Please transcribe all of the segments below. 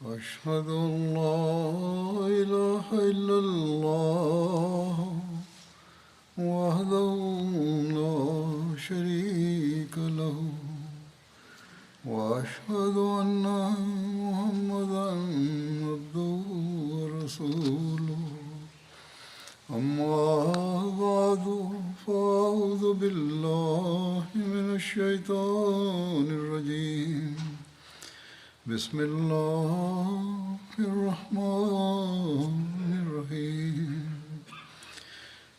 أشهد أن لا إله إلا الله وحده لا شريك له وأشهد أن محمدا عبده ورسوله أما بعد فأعوذ بالله من الشيطان الرجيم بسم الله الرحمن الرحيم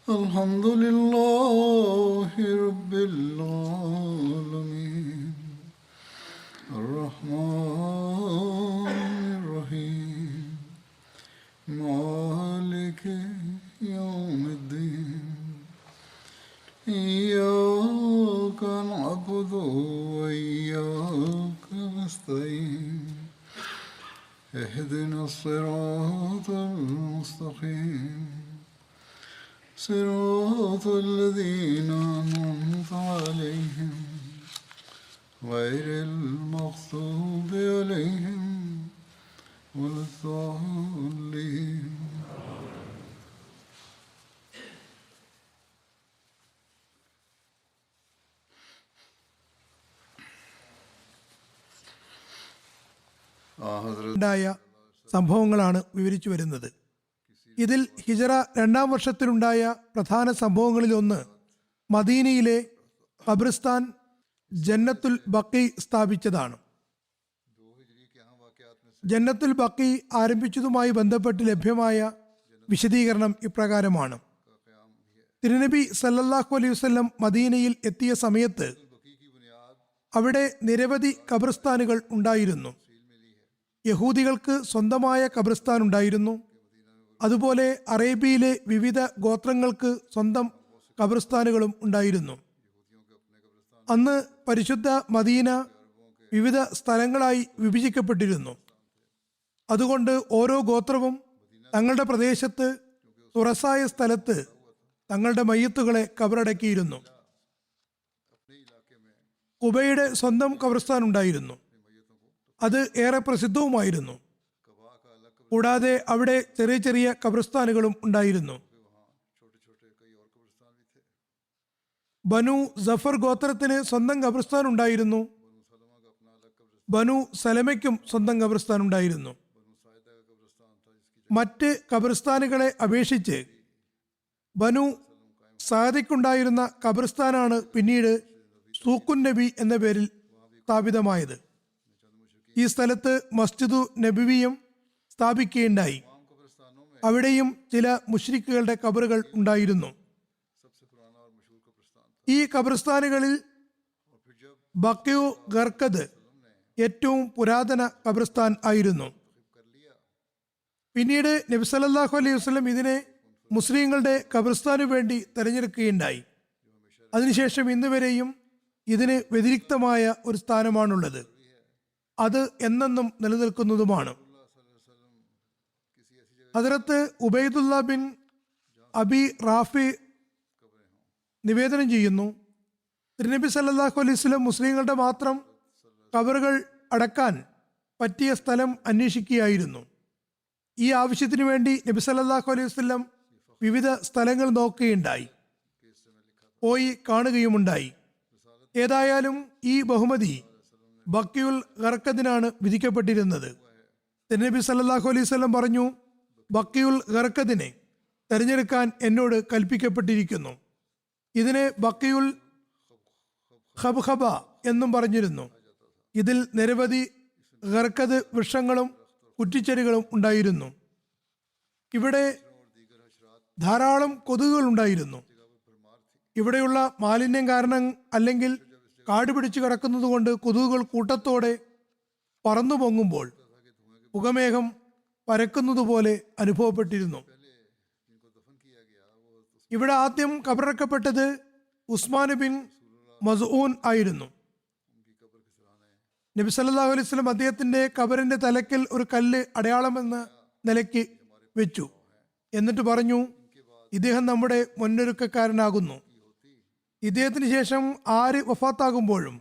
الحمد لله رب العالمين الرحمن الرحيم مالك يوم الدين إياك نعبد وإياك نستعين اهدنا الصراط المستقيم صراط الذين أنعمت عليهم غير المغضوب عليهم ولا الضالين. ഉണ്ടായ സംഭവങ്ങളാണ് വിവരിച്ചു വരുന്നത്. ഇതിൽ ഹിജറ 2-ാം വർഷത്തിലുണ്ടായ പ്രധാന സംഭവങ്ങളിലൊന്ന് മദീനയിലെ ഖബറിസ്ഥാൻ ജന്നത്തുൽ ബഖി സ്ഥാപിച്ചതാണ്. ജന്നത്തുൽ ബഖി ആരംഭിച്ചതുമായി ബന്ധപ്പെട്ട് ലഭ്യമായ വിശദീകരണം ഇപ്രകാരമാണ്. തിരുനബി സല്ലല്ലാഹു അലൈഹി വസല്ലം മദീനയിൽ എത്തിയ സമയത്ത് അവിടെ നിരവധി ഖബറിസ്ഥാനുകൾ ഉണ്ടായിരുന്നു. യഹൂദികൾക്ക് സ്വന്തമായ ഖബറിസ്ഥാൻ ഉണ്ടായിരുന്നു. അതുപോലെ അറേബ്യയിലെ വിവിധ ഗോത്രങ്ങൾക്ക് സ്വന്തം ഖബറിസ്ഥാനുകളും ഉണ്ടായിരുന്നു. അന്ന് പരിശുദ്ധ മദീന വിവിധ സ്ഥലങ്ങളായി വിഭജിക്കപ്പെട്ടിരുന്നു. അതുകൊണ്ട് ഓരോ ഗോത്രവും തങ്ങളുടെ പ്രദേശത്ത് തുറസായ സ്ഥലത്ത് തങ്ങളുടെ മയ്യത്തുകളെ കബറടക്കിയിരുന്നു. ഖുബയുടെ സ്വന്തം ഖബറിസ്ഥാൻ ഉണ്ടായിരുന്നു. അത് ഏറെ പ്രസിദ്ധവുമായിരുന്നു. കൂടാതെ അവിടെ ചെറിയ ചെറിയ ഖബറിസ്ഥാനുകളും ഉണ്ടായിരുന്നു. ബനു സഫർ ഗോത്രത്തിന് സ്വന്തം ഖബറിസ്ഥാൻ ഉണ്ടായിരുന്നു. ബനു സലമയ്ക്കും സ്വന്തം ഖബറിസ്ഥാൻ ഉണ്ടായിരുന്നു. മറ്റ് ഖബറിസ്ഥാനുകളെ അപേക്ഷിച്ച് ബനു സാദിക്കുണ്ടായിരുന്ന ഖബറിസ്ഥാനാണ് പിന്നീട് സൂഖുൻ നബി എന്ന പേരിൽ സ്ഥാപിതമായത്. ഈ സ്ഥലത്ത് മസ്ജിദു നബവിയും സ്ഥാപിക്കുകയുണ്ടായി. അവിടെയും ചില മുശ്രിക്കുകളുടെ ഖബറുകൾ ഉണ്ടായിരുന്നു. ഈ ഖബറിസ്ഥാനുകളിൽ ബഖിഉ ഗർഖദ് ഏറ്റവും പുരാതന ഖബറിസ്ഥാൻ ആയിരുന്നു. പിന്നീട് നബി സല്ലല്ലാഹു അലൈഹി വസല്ലം ഇതിനെ മുസ്ലിങ്ങളുടെ ഖബറിസ്ഥാനു വേണ്ടി തെരഞ്ഞെടുക്കുകയുണ്ടായി. അതിനുശേഷം ഇന്ന് വരെയും ഇതിന് വ്യതിരിക്തമായ ഒരു സ്ഥാനമാണുള്ളത്. അത് എന്നെന്നും നിലനിൽക്കുന്നതുമാണ്. ഹദ്റത്ത് ഉബൈദുല്ല ബിൻ അബി റാഫി നിവേദനം ചെയ്യുന്നു, തിരുനബി സല്ലല്ലാഹു അലൈഹി വസല്ലം മുസ്ലിങ്ങളുടെ മാത്രം ഖബറുകൾ അടക്കാൻ പറ്റിയ സ്ഥലം അന്വേഷിക്കുകയായിരുന്നു. ഈ ആവശ്യത്തിനു വേണ്ടി നബി സല്ലല്ലാഹു അലൈഹി വസല്ലം വിവിധ സ്ഥലങ്ങൾ നോക്കുകയുണ്ടായി, പോയി കാണുകയുമുണ്ടായി. ഏതായാലും ഈ ബഹുമതി ബഖിഉൽ ഗർഖദിനാണ് വിധിക്കപ്പെട്ടിരുന്നത്. തിരുനബി സല്ലല്ലാഹു അലൈഹി വസല്ലം പറഞ്ഞു, ബഖിഉൽ ഗർഖദിനെ തെരഞ്ഞെടുക്കാൻ എന്നോട് കൽപ്പിക്കപ്പെട്ടിരിക്കുന്നു. ഇതിനെ ബഖിഉൽ ഖബ്ഖബ എന്നും പറഞ്ഞിരുന്നു. ഇതിൽ നിരവധി ഗർഖദ് വൃക്ഷങ്ങളും കുറ്റിച്ചെടികളും ഉണ്ടായിരുന്നു. ഇവിടെ ധാരാളം കൊതുകുകൾ ഉണ്ടായിരുന്നു. ഇവിടെയുള്ള മാലിന്യം കാരണം അല്ലെങ്കിൽ കാട് പിടിച്ചു കിടക്കുന്നത് കൊണ്ട് കൊതുകുകൾ കൂട്ടത്തോടെ പറന്നു പൊങ്ങുമ്പോൾ പുകമേഘം പരക്കുന്നത് പോലെ അനുഭവപ്പെട്ടിരുന്നു. ഇവിടെ ആദ്യം കബറടക്കപ്പെട്ടത് ഉസ്മാൻ ബിൻ മസ്ഊൻ ആയിരുന്നു. നബി സല്ലല്ലാഹു അലൈഹി വസല്ലം അദ്ദേഹത്തിന്റെ ഖബറിന്റെ തലക്കൽ ഒരു കല്ല് അടയാളമെന്ന നിലയ്ക്ക് വെച്ചു. എന്നിട്ട് പറഞ്ഞു, ഇദ്ദേഹം നമ്മുടെ മുന്നൊരുക്കക്കാരനാകുന്നു. ഇദ്ദേഹത്തിന് ശേഷം ആര് വഫാത്താകുമ്പോഴും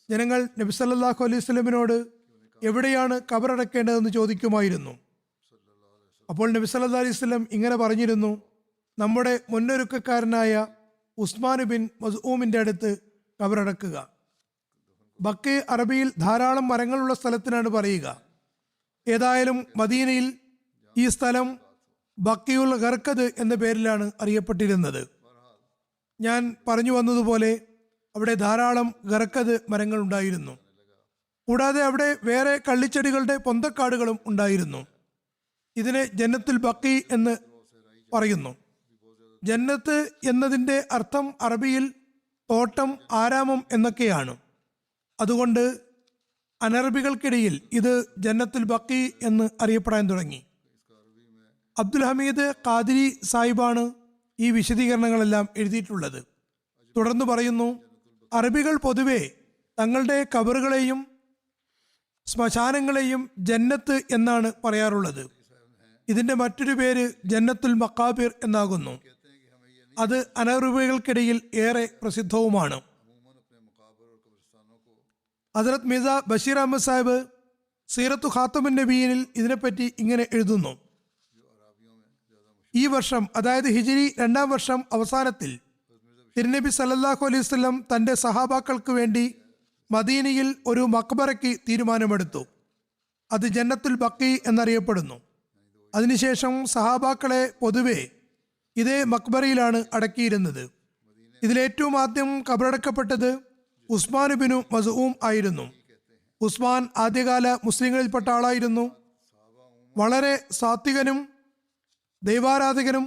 ജനങ്ങൾ നബി സല്ലല്ലാഹു അലൈഹി വസല്ലമിനോട് എവിടെയാണ് കബറടക്കേണ്ടതെന്ന് ചോദിക്കുമായിരുന്നു. അപ്പോൾ നബി സല്ലല്ലാഹു അലൈഹി വസല്ലം ഇങ്ങനെ പറഞ്ഞിരുന്നു: നമ്മുടെ മുന്നൊരുക്കക്കാരനായ ഉസ്മാൻ ബിൻ മസ്ഊമിന്റെ അടുത്ത് കബറടക്കുക. ബക്കേ അറബിയിൽ ധാരാളം മരങ്ങളുള്ള സ്ഥലത്തിനാണ് പറയുക. ഏതായാലും മദീനയിൽ ഈ സ്ഥലം ബക്കിയുൽ ഗർക്കദ് എന്ന പേരിലാണ് അറിയപ്പെട്ടിരുന്നത്. ഞാൻ പറഞ്ഞു വന്നതുപോലെ അവിടെ ധാരാളം ഗർക്കദ് മരങ്ങൾ ഉണ്ടായിരുന്നു. കൂടാതെ അവിടെ വേറെ കള്ളിച്ചെടികളുടെ പൊന്തക്കാടുകളും ഉണ്ടായിരുന്നു. ഇതിനെ ജന്നത്തുൽ ബക്കി എന്ന് പറയുന്നു. ജന്നത്ത് എന്നതിൻ്റെ അർത്ഥം അറബിയിൽ തോട്ടം, ആരാമം എന്നൊക്കെയാണ്. അതുകൊണ്ട് അനറബികൾക്കിടയിൽ ഇത് ജന്നത്തുൽ ബക്കി എന്ന് അറിയപ്പെടാൻ തുടങ്ങി. അബ്ദുൽ ഹമീദ് ഖാദിരി സാഹിബാണ് ഈ വിശദീകരണങ്ങളെല്ലാം എഴുതിയിട്ടുള്ളത്. തുടർന്ന് പറയുന്നു: അറബികൾ പൊതുവെ തങ്ങളുടെ കബറുകളെയും ശ്മശാനങ്ങളെയും ജന്നത്ത് എന്നാണ് പറയാറുള്ളത്. ഇതിന്റെ മറ്റൊരു പേര് ജന്നത്തുൽ മക്കാബിർ എന്നാകുന്നു. അത് അനറബികൾക്കിടയിൽ ഏറെ പ്രസിദ്ധവുമാണ്. ഹസ്രത്ത് മിർസ ബഷീർ അഹമ്മദ് സാഹിബ് സീറത്തു ഖാത്തമുൻ നബിയിൽ ഇതിനെപ്പറ്റി ഇങ്ങനെ എഴുതുന്നു: ഈ വർഷം, അതായത് ഹിജ്രി 2-ാം വർഷം അവസാനത്തിൽ തിരുനബി സല്ലല്ലാഹു അലൈഹി വസല്ലം തന്റെ സഹാബാക്കൾക്ക് വേണ്ടി മദീനയിൽ ഒരു മക്ബറയ്ക്ക് തീരുമാനമെടുത്തു. അത് ജന്നത്തുൽ ബക്കി എന്നറിയപ്പെടുന്നു. അതിനുശേഷം സഹാബാക്കളെ പൊതുവെ ഇതേ മക്ബറയിലാണ് അടക്കിയിരുന്നത്. ഇതിലേറ്റവും ആദ്യം കബറടക്കപ്പെട്ടത് ഉസ്മാൻ ബിനു മസ്ഊം ആയിരുന്നു. ഉസ്മാൻ ആദ്യകാല മുസ്ലിങ്ങളിൽപ്പെട്ട ആളായിരുന്നു. വളരെ സാത്വികനും ദൈവാരാധകനും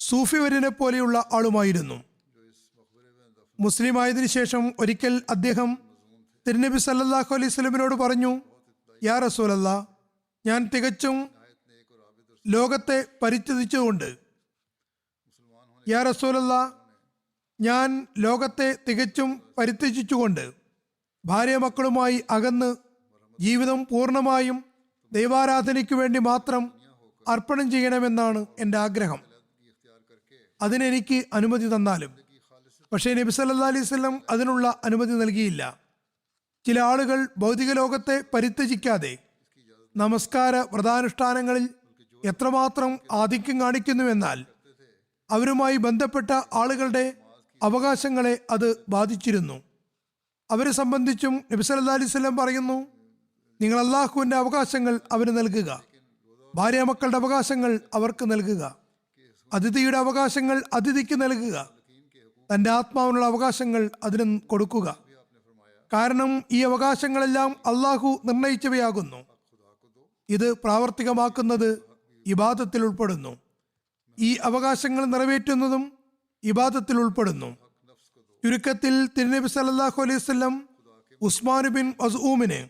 സൂഫിവര്യനെ പോലെയുള്ള ആളുമായിരുന്നു. മുസ്ലിം ആയതിനു ശേഷം ഒരിക്കൽ അദ്ദേഹം തിരുനബി സല്ലല്ലാഹു അലൈഹി വസല്ലമിനോട് പറഞ്ഞു: യാ റസൂലല്ലാ, ഞാൻ തികച്ചും ലോകത്തെ പരിത്യജിച്ചുകൊണ്ട് യാ റസൂലല്ലാ ഞാൻ ലോകത്തെ തികച്ചും പരിത്യജിച്ചുകൊണ്ട് ഭാര്യ മക്കളുമായി അകന്ന് ജീവിതം പൂർണ്ണമായും ദൈവാരാധനയ്ക്ക് വേണ്ടി മാത്രം അർപ്പണം ചെയ്യണമെന്നാണ് എൻ്റെ ആഗ്രഹം. അതിനെനിക്ക് അനുമതി തന്നാലും. പക്ഷേ നബി സല്ലല്ലാഹു അലൈഹി വസല്ലം അതിനുള്ള അനുമതി നൽകിയില്ല. ചില ആളുകൾ ഭൗതിക ലോകത്തെ പരിത്യജിക്കാതെ നമസ്കാര വ്രതാനുഷ്ഠാനങ്ങളിൽ എത്രമാത്രം ആധിക്യം കാണിക്കുന്നുവെന്നാൽ അവരുമായി ബന്ധപ്പെട്ട ആളുകളുടെ അവകാശങ്ങളെ അത് ബാധിച്ചിരുന്നു. അവരെ സംബന്ധിച്ചും നബി സല്ലല്ലാഹു അലൈഹി വസല്ലം പറയുന്നു: നിങ്ങൾ അള്ളാഹുവിൻ്റെ അവകാശങ്ങൾ അവന് നൽകുക, ഭാര്യ മക്കളുടെ അവകാശങ്ങൾ അവർക്ക് നൽകുക, അതിഥിയുടെ അവകാശങ്ങൾ അതിഥിക്ക് നൽകുക, തൻ്റെ ആത്മാവിനുള്ള അവകാശങ്ങൾ അതിന് കൊടുക്കുക. കാരണം ഈ അവകാശങ്ങളെല്ലാം അള്ളാഹു നിർണയിച്ചവയാകുന്നു. ഇത് പ്രാവർത്തികമാക്കുന്നത് ഇബാദത്തിൽ ഉൾപ്പെടുന്നു. ഈ അവകാശങ്ങൾ നിറവേറ്റുന്നതും ഇബാദത്തിൽ ഉൾപ്പെടുന്നു. ചുരുക്കത്തിൽ തിരുനബി സല്ലല്ലാഹു അലൈഹി വസല്ലം ഉസ്മാൻ ബിൻ മസ്ഊമിന്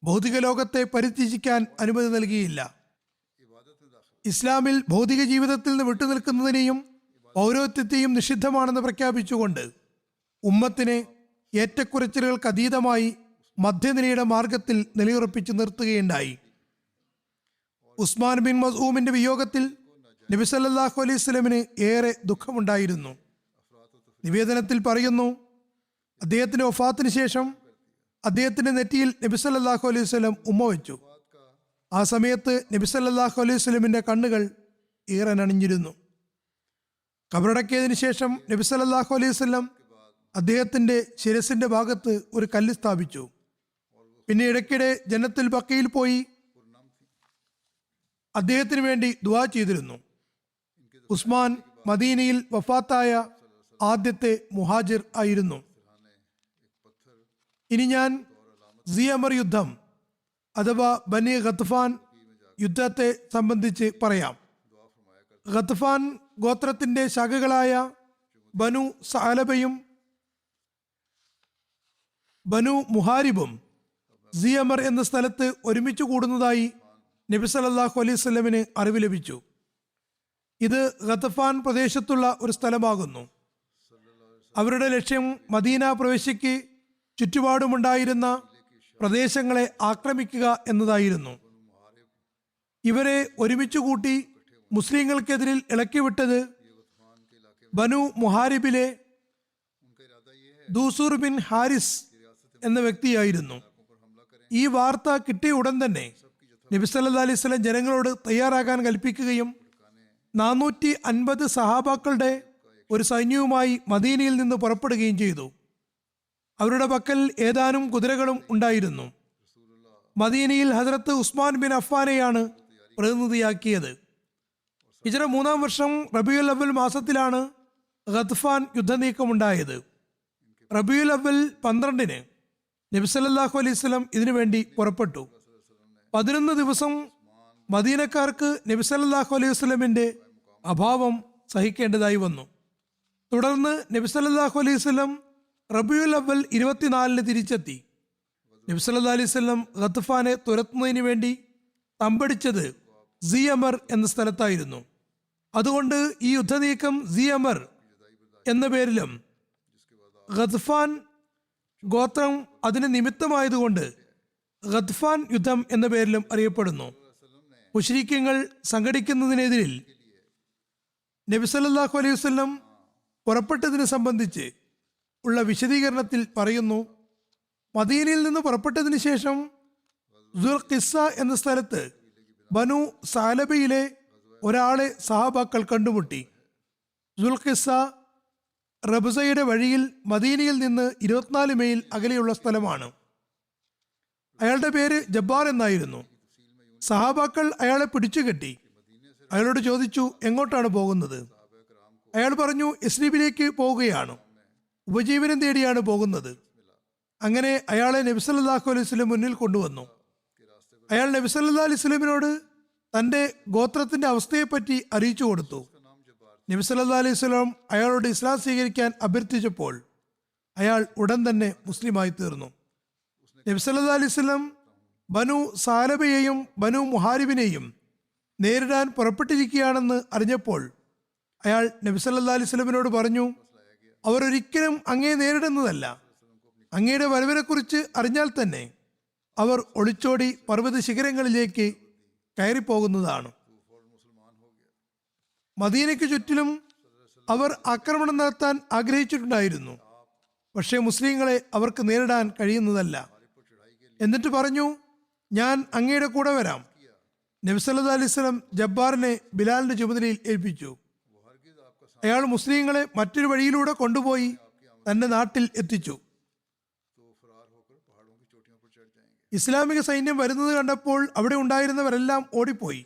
ഭൗതിക ലോകത്തെ പരിത്യജിക്കാൻ അനുമതി നൽകിയില്ല. ഇസ്ലാമിൽ ഭൗതിക ജീവിതത്തിൽ നിന്ന് വിട്ടുനിൽക്കുന്നതിനെയും പൗരോഹിത്യത്തെയും നിഷിദ്ധമാണെന്ന് പ്രഖ്യാപിച്ചുകൊണ്ട് ഉമ്മത്തിനെ ഏറ്റക്കുറച്ചിലുകൾക്ക് അതീതമായി മധ്യനിരയുടെ മാർഗത്തിൽ നിലയുറപ്പിച്ച് നിർത്തുകയുണ്ടായി. ഉസ്മാൻ ബിൻ മസ്ഊമിന്റെ വിയോഗത്തിൽ നബി സല്ലല്ലാഹു അലൈഹി വസല്ലമിന് ഏറെ ദുഃഖമുണ്ടായിരുന്നു. നിവേദനത്തിൽ പറയുന്നു: അദ്ദേഹത്തിന്റെ വഫാത്തിന് ശേഷം അദ്ദേഹത്തിന്റെ നെറ്റിയിൽ നബി സല്ലല്ലാഹു അലൈഹി വസല്ലം ഉമ്മ വെച്ചു. ആ സമയത്ത് നബി സല്ലല്ലാഹു അലൈഹി വസല്ലമിന്റെ കണ്ണുകൾ ഈറനണിഞ്ഞിരുന്നു. കബറടക്കിയതിനു ശേഷം നബി സല്ലല്ലാഹു അലൈഹി വസല്ലം അദ്ദേഹത്തിന്റെ ശിരസിന്റെ ഭാഗത്ത് ഒരു കല്ല് സ്ഥാപിച്ചു. പിന്നെ ഇടയ്ക്കിടെ ജന്നത്തുൽ ബഖയിൽ പോയി അദ്ദേഹത്തിന് വേണ്ടി ദുആ ചെയ്തിരുന്നു. ഉസ്മാൻ മദീനയിൽ വഫാത്തായ ആദ്യത്തെ മുഹാജിർ ആയിരുന്നു. ഇനി ഞാൻ സിയമർ യുദ്ധം അഥവാ ബനി ഗത്ഫാൻ യുദ്ധത്തെ സംബന്ധിച്ച് പറയാം. ഗത്ഫാൻ ഗോത്രത്തിന്റെ ശാഖകളായ ബനു സഅലബയും ബനു മുഹാരിബും സിയമർ എന്ന സ്ഥലത്ത് ഒരുമിച്ച് കൂടുന്നതായി നബി സല്ലല്ലാഹു അലൈഹി വസല്ലമിന് അറിവ് ലഭിച്ചു. ഇത് ഗത്ഫാൻ പ്രദേശത്തുള്ള ഒരു സ്ഥലമാകുന്നു. അവരുടെ ലക്ഷ്യം മദീന പ്രവേശിക്ക് ചുറ്റുപാടുമുണ്ടായിരുന്ന പ്രദേശങ്ങളെ ആക്രമിക്കുക എന്നതായിരുന്നു. ഇവരെ ഒരുമിച്ച് കൂട്ടി മുസ്ലിങ്ങൾക്കെതിരിൽ ഇളക്കിവിട്ടത് ബനു മുഹാരിബിലെ ദൂസൂർ ബിൻ ഹാരിസ് എന്ന വ്യക്തിയായിരുന്നു. ഈ വാർത്ത കിട്ടിയ ഉടൻ തന്നെ നബി സല്ലല്ലാഹു അലൈഹി വസല്ലം ജനങ്ങളോട് തയ്യാറാകാൻ കൽപ്പിക്കുകയും 450 സഹാബാക്കളുടെ ഒരു സൈന്യവുമായി മദീനയിൽ നിന്ന് പുറപ്പെടുകയും ചെയ്തു. അവരുടെ പക്കൽ ഏതാനും കുതിരകളും ഉണ്ടായിരുന്നു. മദീനയിൽ ഹസ്രത്ത് ഉസ്മാൻ ബിൻ അഫ്ഫാനെയാണ് പ്രതിനിധിയാക്കിയത്. ഹിജ്റ 3-ാം വർഷം റബീഉൽ അവ്വൽ മാസത്തിലാണ് ഗത്ഫാൻ യുദ്ധനീക്കമുണ്ടായത്. റബീഉൽ അവ്വൽ 12-ന് നബി സല്ലല്ലാഹു അലൈഹി വസല്ലം ഇതിനു വേണ്ടി പുറപ്പെട്ടു. 11 ദിവസം മദീനക്കാർക്ക് നബി സല്ലല്ലാഹു അലൈഹി വസല്ലമിന്റെ അഭാവം സഹിക്കേണ്ടതായി വന്നു. തുടർന്ന് നബി സല്ലല്ലാഹു അലൈഹി വസല്ലം റബീഉൽ അവ്വൽ 24-ന് തിരിച്ചെത്തി. നബി സല്ലല്ലാഹു അലൈഹി വസല്ലം ഗത്ഫാനെ തുരത്തുന്നതിന് വേണ്ടി തമ്പടിച്ചത് സിയമർ എന്ന സ്ഥലത്തായിരുന്നു. അതുകൊണ്ട് ഈ യുദ്ധനീക്കം സിയമർ എന്ന പേരിലും ഗത്ഫാൻ ഗോത്രം അതിന് നിമിത്തമായതുകൊണ്ട് ഗത്ഫാൻ യുദ്ധം എന്ന പേരിലും അറിയപ്പെടുന്നു. മുശ്രിക്കുകൾ സംഘടിക്കുന്നതിനെതിരിൽ നബി സല്ലല്ലാഹു അലൈഹി വസല്ലം പുറപ്പെട്ടതിനെ സംബന്ധിച്ച് ഉള്ള വിശദീകരണത്തിൽ പറയുന്നു, മദീനയിൽ നിന്ന് പുറപ്പെട്ടതിന് ശേഷം ദുൽഖിസ്സ എന്ന സ്ഥലത്ത് ബനു സാലബയിലെ ഒരാളെ സഹാബാക്കൾ കണ്ടുമുട്ടി. ദുൽഖിസ്സ റബ്സയുടെ വഴിയിൽ മദീനയിൽ നിന്ന് 24 മൈൽ അകലെയുള്ള സ്ഥലമാണ്. അയാളുടെ പേര് ജബ്ബാർ എന്നായിരുന്നു. സഹാബാക്കൾ അയാളെ പിടിച്ചുകെട്ടി. അയാളോട് ചോദിച്ചു, എങ്ങോട്ടാണ് പോകുന്നത്? അയാൾ പറഞ്ഞു, യസ്രിബിലേക്ക് പോവുകയാണ്, ഉപജീവനം തേടിയാണ് പോകുന്നത്. അങ്ങനെ അയാളെ നബി സല്ലല്ലാഹു അലൈഹി വസല്ലം മുന്നിൽ കൊണ്ടുവന്നു. അയാൾ നബി സല്ലല്ലാഹു അലൈഹി വസല്ലമിനോട് തന്റെ ഗോത്രത്തിന്റെ അവസ്ഥയെപ്പറ്റി അറിയിച്ചു കൊടുത്തു. നബി സല്ലല്ലാഹു അലൈഹി വസല്ലം അയാളോട് ഇസ്ലാം സ്വീകരിക്കാൻ അഭ്യർത്ഥിച്ചപ്പോൾ അയാൾ ഉടൻ തന്നെ മുസ്ലിമായി തീർന്നു. നബി സല്ലല്ലാഹു അലൈഹി വസല്ലം ബനു സാലബയെയും ബനു മുഹാരിബിനെയും നേരിടാൻ പുറപ്പെട്ടിരിക്കുകയാണെന്ന് അറിഞ്ഞപ്പോൾ അയാൾ നബി സല്ലല്ലാഹു അലൈഹി വസല്ലമിനോട് പറഞ്ഞു, അവർ ഒരിക്കലും അങ്ങയെ നേരിടുന്നതല്ല. അങ്ങയുടെ വരവിനെക്കുറിച്ച് അറിഞ്ഞാൽ തന്നെ അവർ ഒളിച്ചോടി പർവ്വത ശിഖരങ്ങളിലേക്ക് കയറിപ്പോകുന്നതാണ്. മദീനയ്ക്ക് ചുറ്റിലും അവർ ആക്രമണം നടത്താൻ ആഗ്രഹിച്ചിട്ടുണ്ടായിരുന്നു. പക്ഷേ മുസ്ലിങ്ങളെ അവർക്ക് നേരിടാൻ കഴിയുന്നതല്ല. എന്നിട്ട് പറഞ്ഞു, ഞാൻ അങ്ങയുടെ കൂടെ വരാം. നബി സല്ലല്ലാഹു അലൈഹി വസല്ലം ജബ്ബാറിനെ ബിലാലിന്റെ ചുമതലയിൽ ഏൽപ്പിച്ചു. അയാൾ മുസ്ലിങ്ങളെ മറ്റൊരു വഴിയിലൂടെ കൊണ്ടുപോയി തന്റെ നാട്ടിൽ എത്തിച്ചു. ഇസ്ലാമിക സൈന്യം വരുന്നത് കണ്ടപ്പോൾ അവിടെ ഉണ്ടായിരുന്നവരെല്ലാം ഓടിപ്പോയി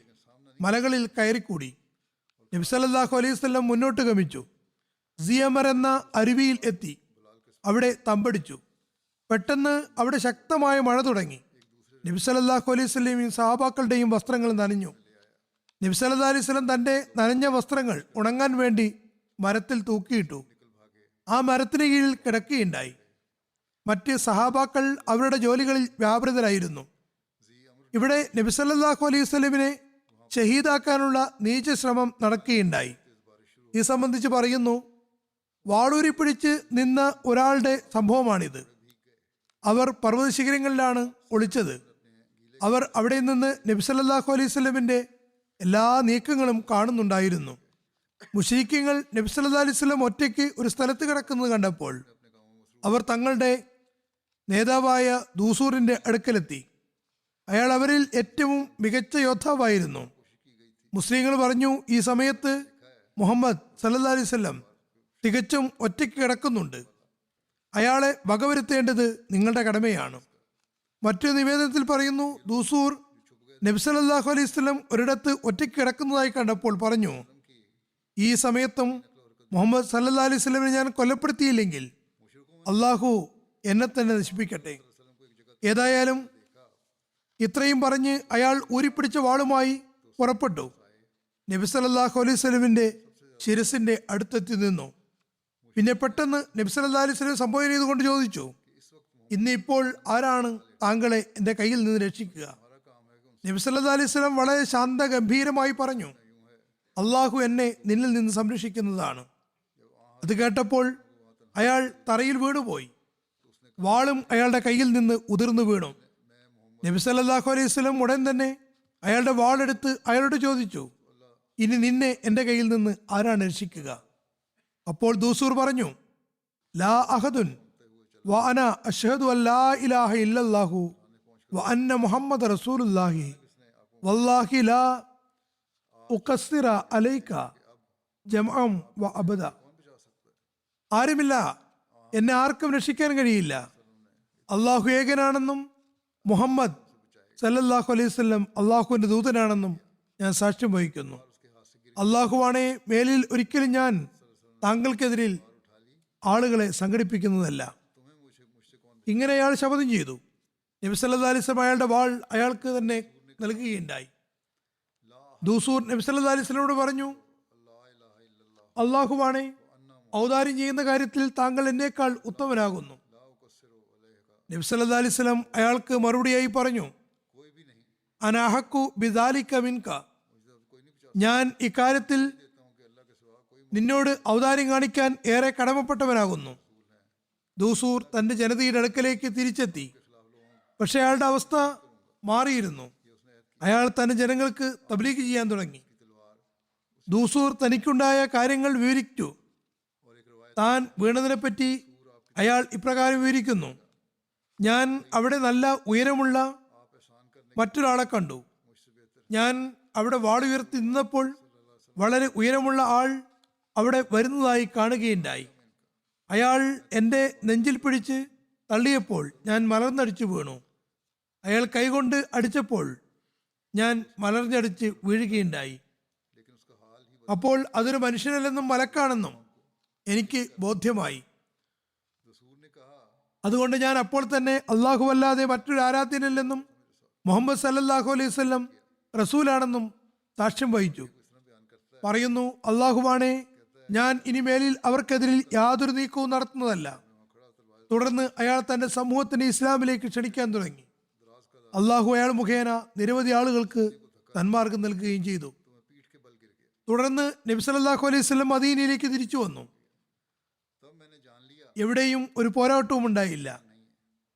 മലകളിൽ കയറിക്കൂടി. നബി സല്ലല്ലാഹു അലൈഹി വസല്ലം മുന്നോട്ട് ഗമിച്ചു. സിയമർ എന്ന അരുവിയിൽ എത്തി. അവിടെ തമ്പടിച്ചു. പെട്ടെന്ന് അവിടെ ശക്തമായ മഴ തുടങ്ങി. നബി സല്ലല്ലാഹു അലൈഹി വസല്ലമയും സഹാബാക്കളുടെയും വസ്ത്രങ്ങൾ നനഞ്ഞു. നബി സല്ലല്ലാഹു അലൈഹി വസല്ലം തന്റെ നനഞ്ഞ വസ്ത്രങ്ങൾ ഉണങ്ങാൻ വേണ്ടി മരത്തിൽ തൂക്കിയിട്ടു. ആ മരത്തിന് കീഴിൽ കിടക്കുകയുണ്ടായി. മറ്റ് സഹാബാക്കൾ അവരുടെ ജോലികളിൽ വ്യാപൃതരായിരുന്നു. ഇവിടെ നബി സല്ലല്ലാഹു അലൈഹി വസല്ലമിനെ ഷഹീദാക്കാനുള്ള നീച ശ്രമം നടക്കുകയുണ്ടായി. ഇത് സംബന്ധിച്ച് പറയുന്നു, വാളൂരി പിടിച്ച് നിന്ന ഒരാളുടെ സംഭവമാണിത്. അവർ പർവ്വത ശിഖരങ്ങളിലാണ് ഒളിച്ചത്. അവർ അവിടെ നിന്ന് നബി സല്ലല്ലാഹു അലൈഹി വസല്ലമിന്റെ എല്ലാ നീക്കങ്ങളും കാണുന്നുണ്ടായിരുന്നു. മുശ്രിക്കുകൾ നബി സല്ലല്ലാഹു അലൈഹി വസല്ലം ഒറ്റയ്ക്ക് ഒരു സ്ഥലത്ത് കിടക്കുന്നത് കണ്ടപ്പോൾ അവർ തങ്ങളുടെ നേതാവായ ദൂസൂറിന്റെ അടുക്കലെത്തി. അയാൾ അവരിൽ ഏറ്റവും മികച്ച യോദ്ധാവായിരുന്നു. മുസ്ലിങ്ങൾ പറഞ്ഞു, ഈ സമയത്ത് മുഹമ്മദ് സല്ലല്ലാഹു അലൈഹി വസല്ലം തികച്ചും ഒറ്റയ്ക്ക് കിടക്കുന്നുണ്ട്. അയാളെ വകവരുത്തേണ്ടത് നിങ്ങളുടെ കടമയാണ്. മറ്റൊരു നിവേദനത്തിൽ പറയുന്നു, ദൂസൂർ നബി സല്ലല്ലാഹു അലൈഹി വസല്ലം ഒരിടത്ത് ഒറ്റയ്ക്ക് കിടക്കുന്നതായി കണ്ടപ്പോൾ പറഞ്ഞു, ഈ സമയത്തും മുഹമ്മദ് സല്ലല്ലാഹു അലൈഹി വസല്ലമിനെ ഞാൻ കൊലപ്പെടുത്തിയില്ലെങ്കിൽ അള്ളാഹു എന്നെ തന്നെ നശിപ്പിക്കട്ടെ. ഏതായാലും ഇത്രയും പറഞ്ഞ് അയാൾ ഊരിപ്പിടിച്ച വാളുമായി പുറപ്പെട്ടു. നബി സല്ലല്ലാഹു അലൈഹി വസല്ലമിന്റെ ശിരസിന്റെ അടുത്തെത്തി നിന്നു. പിന്നെ പെട്ടെന്ന് നബി സല്ലല്ലാഹു അലൈഹി വസല്ലം സംബോധന ചെയ്തുകൊണ്ട് ചോദിച്ചു, ഇന്നിപ്പോൾ ആരാണ് താങ്കളെ എൻ്റെ കയ്യിൽ നിന്ന് രക്ഷിക്കുക? നബി സല്ലല്ലാഹു അലൈഹി വസല്ലം വളരെ ശാന്ത ഗംഭീരമായി പറഞ്ഞു, അള്ളാഹു എന്നെ നിന്നിൽ നിന്ന് സംരക്ഷിക്കുന്നതാണ്. അത് കേട്ടപ്പോൾ അയാൾ തറയിൽ വീണുപോയി. വാളും അയാളുടെ കയ്യിൽ നിന്ന് ഉതിർന്നു വീണു. നബി സല്ലല്ലാഹു അലൈഹി വസല്ലം ഉടൻ തന്നെ അയാളുടെ വാളെടുത്ത് അയാളോട് ചോദിച്ചു, ഇനി നിന്നെ എൻ്റെ കയ്യിൽ നിന്ന് ആരാണ് രക്ഷിക്കുക? അപ്പോൾ ദൂസൂർ പറഞ്ഞു, ലാ അഹദുൻ വഅന അഷ്ഹദു അല്ലാ ഇലാഹ ഇല്ലല്ലാഹു വഅന്ന മുഹമ്മദ് റസൂലുള്ളാഹി വല്ലാഹി ലാ ഉഖസ്സിറ അലൈക ജംഅം വ അബദ. ആരുമില്ല, എന്നെ ആർക്കും രക്ഷിക്കാൻ കഴിയില്ല. അള്ളാഹു ഏകനാണെന്നും മുഹമ്മദ് സല്ലല്ലാഹു അലൈഹി വസല്ലം അള്ളാഹുവിന്റെ ദൂതനാണെന്നും ഞാൻ സാക്ഷ്യം വഹിക്കുന്നു. അള്ളാഹുവാണേ, മേലിൽ ഒരിക്കലും ഞാൻ താങ്കൾക്കെതിരിൽ ആളുകളെ സംഘടിപ്പിക്കുന്നതല്ല. ഇങ്ങനെ അയാൾ ശപഥം ചെയ്തു. നബി സല്ലല്ലാഹു അലൈഹി വസല്ലം അയാളുടെ വാൾ അയാൾക്ക് തന്നെ നൽകുകയുണ്ടായി. ദൂസൂർ നബി സല്ലല്ലാഹു അലൈഹി വസല്ലമയോട് പറഞ്ഞു, അള്ളാഹുവാണേ, ഔദാര്യം ചെയ്യുന്ന കാര്യത്തിൽ താങ്കൾ എന്നേക്കാൾ ഉത്തമനാകുന്നു. നബി സല്ലല്ലാഹു അലൈഹി വസല്ലം അയാൾക്ക് മറുപടിയായി പറഞ്ഞു, അനഹക്കു ബിദാലിക മിൻക, ഞാൻ ഇക്കാര്യത്തിൽ നിന്നോട് ഔദാര്യം കാണിക്കാൻ ഏറെ കടമപ്പെട്ടവനാകുന്നു. ദൂസൂർ തന്റെ ജനതയുടെ അടുക്കലേക്ക് തിരിച്ചെത്തി. പക്ഷെ അയാളുടെ അവസ്ഥ മാറിയിരുന്നു. അയാൾ തന്റെ ജനങ്ങൾക്ക് തബ്ലീഗ് ചെയ്യാൻ തുടങ്ങി. ദൂസൂർ തനിക്കുണ്ടായ കാര്യങ്ങൾ വിവരിച്ചു. താൻ വീണതിനെ പറ്റി അയാൾ ഇപ്രകാരം വിവരിക്കുന്നു: ഞാൻ അവിടെ നല്ല ഉയരമുള്ള മറ്റൊരാളെ കണ്ടു. ഞാൻ അവിടെ വാളുയർത്തി നിന്നപ്പോൾ വളരെ ഉയരമുള്ള ആൾ അവിടെ വരുന്നതായി കാണുകയുണ്ടായി. അയാൾ എൻ്റെ നെഞ്ചിൽ പിടിച്ച് തള്ളിയപ്പോൾ ഞാൻ മലർന്നടിച്ചു വീണു. അയാൾ കൈകൊണ്ട് അടിച്ചപ്പോൾ ഞാൻ മലർന്നടിച്ച് വീഴുകയുണ്ടായി. അപ്പോൾ അതൊരു മനുഷ്യനല്ലെന്നും മലക്കാണെന്നും എനിക്ക് ബോധ്യമായി. അതുകൊണ്ട് ഞാൻ അപ്പോൾ തന്നെ അള്ളാഹു അല്ലാതെ മറ്റൊരു ആരാധ്യനില്ലെന്നും മുഹമ്മദ് സല്ലല്ലാഹു അലൈഹി വസല്ലം റസൂലാണെന്നും സാക്ഷ്യം വഹിച്ചു. പറയുന്നു, അള്ളാഹുവാണേ, ഞാൻ ഇനിമേലിൽ അവർക്കെതിരിൽ യാതൊരു നീക്കവും നടത്തുന്നതല്ല. തുടർന്ന് അയാൾ തന്റെ സമൂഹത്തിന് ഇസ്ലാമിലേക്ക് ക്ഷണിക്കാൻ തുടങ്ങി. അള്ളാഹു അയാൾ മുഖേന നിരവധി ആളുകൾക്ക് സന്മാർഗം നൽകുകയും ചെയ്തു. തുടർന്ന് നബി സല്ലല്ലാഹു അലൈഹി വസല്ലം മദീനയിലേക്ക് തിരിച്ചു വന്നു. എവിടെയും ഒരു പോരാട്ടവും ഉണ്ടായില്ല.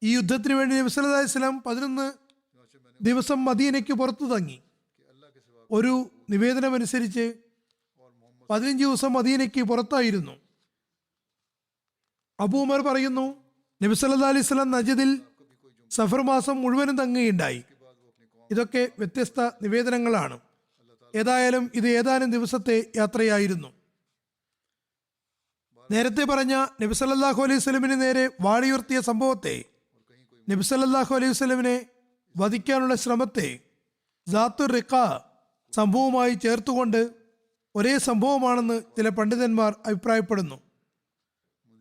ഈ യുദ്ധത്തിന് വേണ്ടി നബി സല്ലല്ലാഹു അലൈഹി വസല്ലം 11 ദിവസം മദീനയ്ക്ക് പുറത്തു തങ്ങി. ഒരു നിവേദനമനുസരിച്ച് 15 ദിവസം മദീനയ്ക്ക് പുറത്തായിരുന്നു. അബൂ ഉമർ പറയുന്നു, നബി സല്ലല്ലാഹു അലൈഹി വസല്ലം നജദിൽ സഫർ മാസം മുഴുവനും തങ്ങുകയുണ്ടായി. ഇതൊക്കെ വ്യത്യസ്ത നിവേദനങ്ങളാണ്. ഏതായാലും ഇത് ഏതാനും ദിവസത്തെ യാത്രയായിരുന്നു. നേരത്തെ പറഞ്ഞ നബി സല്ലല്ലാഹു അലൈഹി വസല്ലമിന് നേരെ വാളിയുയർത്തിയ സംഭവത്തെ, നബി സല്ലല്ലാഹു അലൈഹി വസല്ലമിനെ വധിക്കാനുള്ള ശ്രമത്തെ സാത്തുർ റിഖാ സംഭവവുമായി ചേർത്തുകൊണ്ട് ഒരേ സംഭവമാണെന്ന് ചില പണ്ഡിതന്മാർ അഭിപ്രായപ്പെടുന്നു.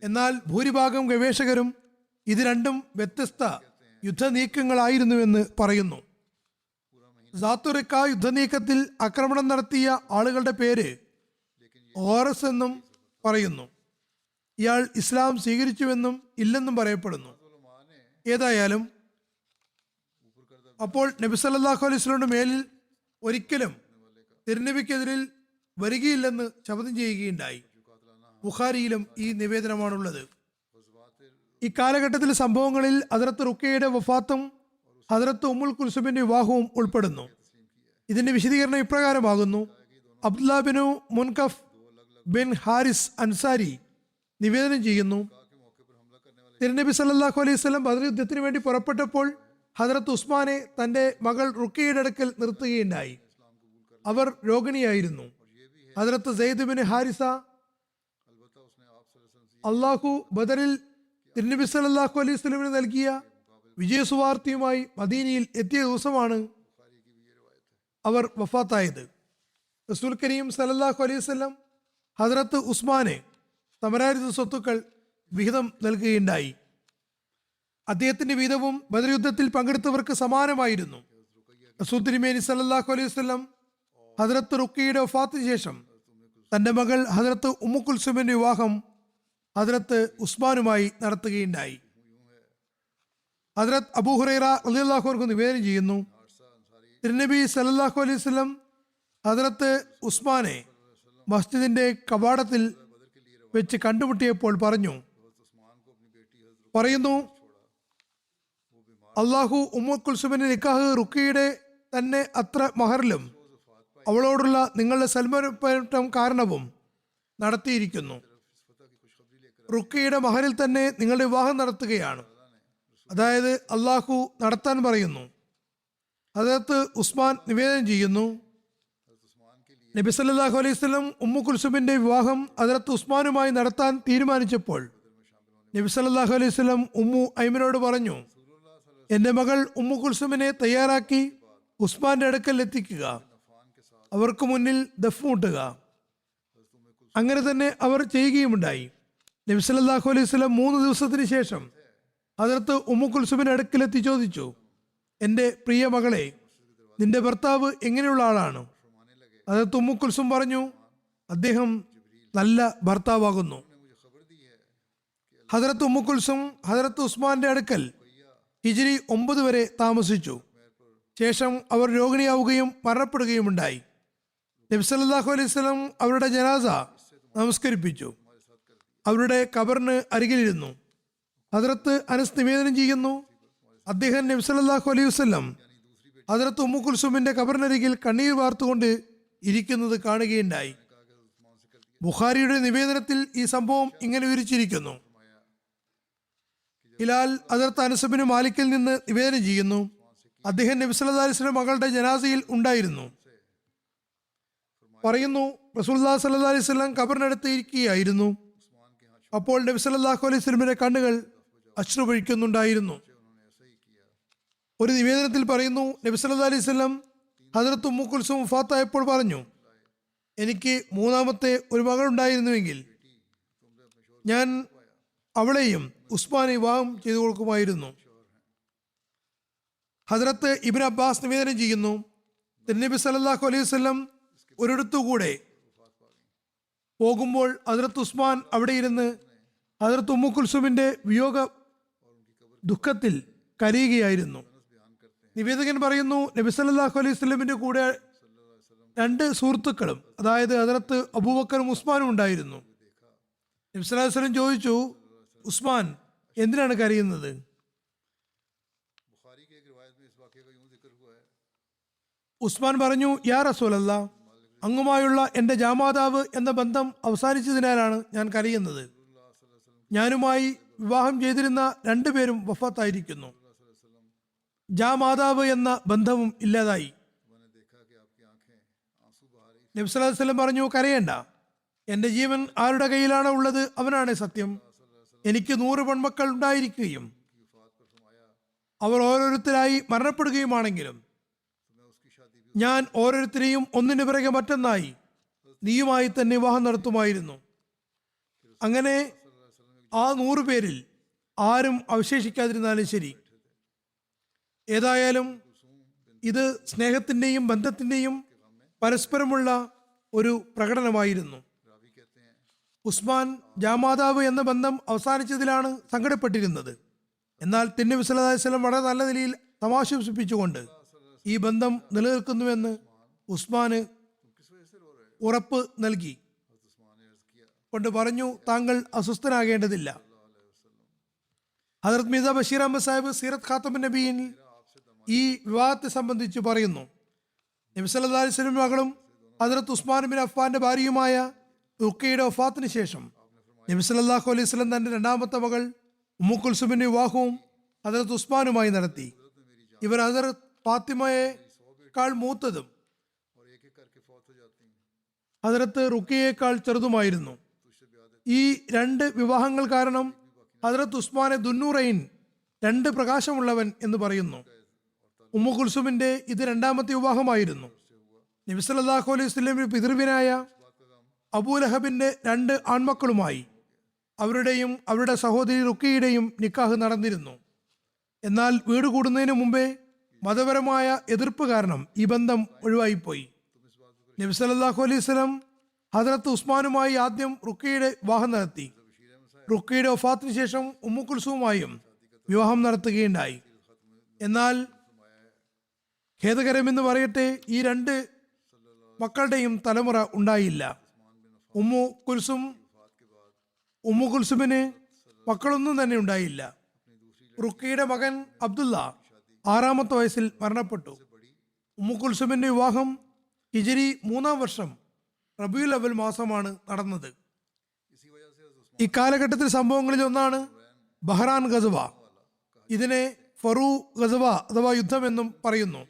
എന്നാൽ ഭൂരിഭാഗം ഗവേഷകരും ഇത് രണ്ടും വ്യത്യസ്ത യുദ്ധനീക്കങ്ങളായിരുന്നുവെന്ന് പറയുന്നു. സാത്തുർ റിഖാ യുദ്ധനീക്കത്തിൽ ആക്രമണം നടത്തിയ ആളുകളുടെ പേര് ഓറസ് എന്നും പറയുന്നു. ഇയാൾ ഇസ്ലാം സ്വീകരിച്ചുവെന്നും ഇല്ലെന്നും പറയപ്പെടുന്നു. ഏതായാലും അപ്പോൾ നബി സല്ലല്ലാഹു അലൈഹി വസല്ലമയുടെ മേലിൽ ഒരിക്കലും തിരുനബിക്കെതിരിൽ വരികയില്ലെന്ന് ശപഥം ചെയ്യുകയുണ്ടായി. ബുഖാരിയിലും ഈ നിവേദനമാണുള്ളത്. ഇക്കാലഘട്ടത്തിലെ സംഭവങ്ങളിൽ ഹദ്റത്ത് റുഖയ്യയുടെ വഫാത്തും ഹദ്റത്ത് ഉമ്മുൽ കുൽസുമിന്റെ വിവാഹവും ഉൾപ്പെടുന്നു. ഇതിന്റെ വിശദീകരണം ഇപ്രകാരമാകുന്നു: അബ്ദുല്ലാ ബിൻ മുൻകഫ് ബിൻ ഹാരിസ് അൻസാരി നിവേദനം ചെയ്യുന്നു, തിരുനബി സല്ലല്ലാഹു അലൈഹി വസല്ലം ബദർ യുദ്ധത്തിന് വേണ്ടി പുറപ്പെട്ടപ്പോൾ ഹദ്റത്ത് ഉസ്മാനെ തന്റെ മകൾ റുഖയ്യയുടെ അടുക്കൽ നിർത്തുകയുണ്ടായി. അവർ രോഗിണിയായിരുന്നു. ഹദ്റത്ത് സെയ്ദ് ബിൻ ഹാരിസ അള്ളാഹു ബദറിൽ തിരുനബി സല്ലല്ലാഹു അലൈഹി വസല്ലമിന് നൽകിയ വിജയസുവാർത്തയുമായി മദീനയിൽ എത്തിയ ദിവസമാണ് അവർ വഫാത്തായത്. റസൂൽ കരീം സല്ലല്ലാഹു അലൈഹി വസല്ലം ഹദ്റത്ത് ഉസ്മാനെ സമരാരിത സ്വത്തുക്കൾ വിഹിതം നൽകുകയുണ്ടായി. അദ്ദേഹത്തിന്റെ വീതവും ബദർ യുദ്ധത്തിൽ പങ്കെടുത്തവർക്ക് സമാനമായിരുന്നു. റസൂൽ തിരുമേനി സല്ലല്ലാഹു അലൈഹി വസല്ലം ഹദ്റത്ത് റുഖയ്യയുടെ വഫാത്തിന് ശേഷം തന്റെ മകൾ ഹദ്റത്ത് ഉമ്മു കുൽസുമിന്റെ വിവാഹം ഹദ്റത്ത് ഉസ്മാനുമായി നടത്തുകയുണ്ടായി. ഹദ്റത്ത് അബൂ ഹുറൈറ റളിയല്ലാഹു അൻഹു നിവേദനം ചെയ്യുന്നു, തിരുനബി സല്ലല്ലാഹു അലൈഹി വസല്ലം ഹദ്റത്ത് ഉസ്മാനെ മസ്ജിദിന്റെ കവാടത്തിൽ വെച്ച് കണ്ടുമുട്ടിയപ്പോൾ പറയുന്നു, അള്ളാഹു ഉമ്മു കുൽസുമിന്റെ നിക്കാഹ് റുഖയ്യയുടെ തന്നെ അത്ര മഹറിലും അവളോടുള്ള നിങ്ങളുടെ സൽമനപ്പറ്റം കാരണവും നടത്തിയിരിക്കുന്നു. റുഖയ്യയുടെ മഹറിൽ തന്നെ നിങ്ങളുടെ വിവാഹം നടത്തുകയാണ്. അതായത് അള്ളാഹു നടത്താൻ പറയുന്നു. ഹദരത്ത് ഉസ്മാൻ നിവേദനം ചെയ്യുന്നു, നബി സല്ലല്ലാഹു അലൈഹി വസല്ലം ഉമ്മു കുൽസുമിന്റെ വിവാഹം ഹദരത്ത് ഉസ്മാനുമായി നടത്താൻ തീരുമാനിച്ചപ്പോൾ നബി സല്ലല്ലാഹു അലൈഹി വസല്ലം ഉമ്മു ഐമനോട് പറഞ്ഞു, എൻ്റെ മകൾ ഉമ്മു കുൽസുമിനെ തയ്യാറാക്കി ഉസ്മാന്റെ അടുക്കൽ എത്തിക്കുക, അവർക്ക് മുന്നിൽ ദഫ് മുട്ടുക. അങ്ങനെ തന്നെ അവർ ചെയ്യുകയുമുണ്ടായി. നബി സല്ലല്ലാഹു അലൈഹി വസല്ലം 3 ദിവസത്തിന് ശേഷം ഹദരത്ത് ഉമ്മു കുൽസുമിന്റെ അടുക്കലെത്തി ചോദിച്ചു, എൻ്റെ പ്രിയ മകളെ, നിന്റെ ഭർത്താവ് എങ്ങനെയുള്ള ആളാണ്? ഹദരത്ത് ഉമ്മു കുൽസും പറഞ്ഞു, അദ്ദേഹം നല്ല ഭർത്താവാകുന്നു. ഹദരത്ത് ഉമ്മു കുൽസും ഹദരത്ത് ഉസ്മാന്റെ അടുക്കൽ ഹിജ്രി 9 വരെ താമസിച്ചു. ശേഷം അവർ രോഗിണിയാവുകയും മരണപ്പെടുകയുമുണ്ടായി. നബി സല്ലല്ലാഹു അലൈഹി വസല്ലം അവരുടെ ജനാസ നമസ്കരിപ്പിച്ചു. അവരുടെ ഖബറിന് അരികിലിരുന്നു. ഹദരത്ത് അനസ് നിവേദനം ചെയ്യുന്നു, അദ്ദേഹം നബി സല്ലല്ലാഹു അലൈഹി വസല്ലം ഹദരത്ത് ഉമ്മു കുൽസുമിന്റെ ഖബറിനരികിൽ കണ്ണീർ വാർത്തുകൊണ്ട് ഇരിക്കുന്നത് കാണുകയുണ്ടായി. ബുഖാരിയുടെ നിവേദനത്തിൽ ഈ സംഭവം ഇങ്ങനെ വിവരിച്ചിരിക്കുന്നു. ഹിലാൽ ഹദരത്ത് അനസ് ബിൻ മാലിക്കിൽ നിന്ന് നിവേദനം ചെയ്യുന്നു, അദ്ദേഹം നബി സല്ലല്ലാഹു അലൈഹി വസല്ലം മകളുടെ ജനാസയിൽ ഉണ്ടായിരുന്നു. പറയുന്നു, റസൂലുള്ളാഹി സ്വല്ലല്ലാഹു അലൈഹി വസല്ലം ഖബറിനടുത്ത് ഇരിക്കുകയായിരുന്നു. അപ്പോൾ നബി സല്ലല്ലാഹു അലൈഹി വസല്ലമിന്റെ കണ്ണുകൾ അശ്രുപൊഴിക്കുന്നുണ്ടായിരുന്നു. ഒരു നിവേദനത്തിൽ പറയുന്നു, നബി സല്ലല്ലാഹു അലൈഹി വസല്ലം ഹദരത്ത് ഉമ്മു കുൽസും വഫാത്തായപ്പോൾ പറഞ്ഞു, എനിക്ക് 3ാമത്തെ ഒരു മകൾ ഉണ്ടായിരുന്നുവെങ്കിൽ ഞാൻ അവളെയും ഉസ്മാനെ വിവാഹം ചെയ്തു കൊടുക്കുമായിരുന്നു. ഹദരത്ത് ഇബ്നു അബ്ബാസ് നിവേദനം ചെയ്യുന്നു, നബി സല്ലല്ലാഹു അലൈഹി വസല്ലം ഒരിടത്തുകൂടെ പോകുമ്പോൾ ഹദരത്ത് ഉസ്മാൻ അവിടെ ഇരുന്ന് ഹദരത്ത് ഉമ്മു കുൽസുമിന്റെ വിയോഗ ദുഃഖത്തിൽ കരയുകയായിരുന്നു. നിവേദകൻ പറയുന്നു, നബി സല്ലല്ലാഹു അലൈഹി വസല്ലമിന്റെ കൂടെ 2 സുഹൃത്തുക്കളും, അതായത് ഹദരത്ത് അബൂബക്കറും ഉസ്മാനും ഉണ്ടായിരുന്നു. നബി സല്ലല്ലാഹു അലൈഹി വസല്ലം ചോദിച്ചു, ഉസ്മാൻ എന്തിനാണ് കരയുന്നത്? ഉസ്മാൻ പറഞ്ഞു, യാ റസൂലല്ലാ, അങ്ങുമായുള്ള എൻ്റെ ജാമാതാവ് എന്ന ബന്ധം അവസാനിച്ചതിനാലാണ് ഞാൻ കരയുന്നത്. ഞാനുമായി വിവാഹം ചെയ്തിരുന്ന 2 പേരും വഫാത്തായിരിക്കുന്നു. ജാമാതാവ് എന്ന ബന്ധവും ഇല്ലാതായി. നബി സല്ലല്ലാഹു അലൈഹി വസല്ലം പറഞ്ഞു, കരയേണ്ട, എൻ്റെ ജീവൻ ആരുടെ കയ്യിലാണ് ഉള്ളത് അവനാണ് സത്യം. എനിക്ക് 100 പെൺമക്കൾ ഉണ്ടായിരിക്കുകയും അവർ ഓരോരുത്തരായി മരണപ്പെടുകയുമാണെങ്കിലും ഞാൻ ഓരോരുത്തരെയും ഒന്നിനു പിറകെ മറ്റൊന്നായി നീയുമായി തന്നെ വിവാഹം നടത്തുമായിരുന്നു. അങ്ങനെ ആ 100 പേരിൽ ആരും അവശേഷിക്കാതിരുന്നാലും ശരി. ഏതായാലും ഇത് സ്നേഹത്തിൻ്റെയും ബന്ധത്തിൻ്റെയും പരസ്പരമുള്ള ഒരു പ്രകടനമായിരുന്നു. ഉസ്മാൻ ജാമാതാവ് എന്ന ബന്ധം അവസാനിച്ചതിലാണ് സങ്കടപ്പെട്ടിരുന്നത്. എന്നാൽ നബി സല്ലല്ലാഹു അലൈഹി വസല്ലം വളരെ നല്ല നിലയിൽ സമാശ്വസിപ്പിച്ചുകൊണ്ട് ഈ ബന്ധം നിലനിൽക്കുന്നുവെന്ന് ഉസ്മാന് ഉറപ്പ് നൽകി കൊണ്ട് പറഞ്ഞു, താങ്കൾ അസ്വസ്ഥനാകേണ്ടതില്ല. ഹദരത്ത് മിർസ ബഷീർ അഹമ്മദ് സാഹിബ് സീറത്ത് ഖാത്തമുൻ നബിയിൽ ഈ വിവാഹത്തെ സംബന്ധിച്ച് പറയുന്നു, നബി സല്ലല്ലാഹു അലൈഹി വസല്ലം മകളും ഹദരത്ത് ഉസ്മാൻ ബിൻ അഫ്ഫാന്റെ ഭാര്യയുമായ റുഖയ്യയുടെ വഫാത്തിന് ശേഷം നബി സല്ലല്ലാഹു അലൈഹി വസല്ലം തന്റെ 2ാമത്തെ മകൾ ഉമ്മു കുൽസുമിന്റെ വിവാഹവും ഹദരത്ത് ഉസ്മാനുമായി നടത്തി. ഇവർ ഹദരത്ത് ഫാത്തിമയെക്കാൾ മൂത്തതും ഹദരത്ത് റുഖയ്യയേക്കാൾ ചെറുതുമായിരുന്നു. ഈ 2 വിവാഹങ്ങൾ കാരണം ഹദരത്ത് ഉസ്മാനെ ദുന്നൂറൈൻ, 2 പ്രകാശമുള്ളവൻ എന്ന് പറയുന്നു. ഉമ്മു കുൽസുമിന്റെ ഇത് 2ാമത്തെ വിവാഹമായിരുന്നു. നബി സല്ലല്ലാഹു അലൈഹി വസല്ലം പിതൃവ്യനായ അബൂലഹബിന്റെ 2 ആൺമക്കളുമായി അവരുടെയും അവരുടെ സഹോദരി റുഖയ്യയുടെയും നിക്കാഹ് നടന്നിരുന്നു. എന്നാൽ വീട് കൂടുന്നതിന് മുമ്പേ മതപരമായ എതിർപ്പ് കാരണം ഈ ബന്ധം ഒഴിവായിപ്പോയി. നബി സല്ലല്ലാഹു അലൈഹി വസല്ലം ഹദരത്ത് ഉസ്മാനുമായി ആദ്യം റുഖയ്യയുടെ വിവാഹം നടത്തി. റുഖയ്യയുടെ വഫാത്തിന് ശേഷം ഉമ്മു കുൽസുവുമായും വിവാഹം നടത്തുകയുണ്ടായി. എന്നാൽ ഖേദകരമെന്ന് പറയട്ടെ, ഈ 2 മക്കളുടെയും തലമുറ ഉണ്ടായില്ല. ഉമ്മു കുൽസുമിന് മക്കളൊന്നും തന്നെ ഉണ്ടായില്ല. റുഖയ്യയുടെ മകൻ അബ്ദുള്ള 6ാമത്തെ വയസ്സിൽ മരണപ്പെട്ടു. ഉമ്മു കുൽസുമിന്റെ വിവാഹം ഹിജ്രി 3ാം വർഷം റബീഉൽ അവൽ മാസമാണ് നടന്നത്. ഇക്കാലഘട്ടത്തിൽ സംഭവങ്ങളിൽ ഒന്നാണ് ബഹ്റാൻ ഗസ്വ. ഇതിനെ ഫറു ഗസവ അഥവാ യുദ്ധം എന്നും പറയുന്നു.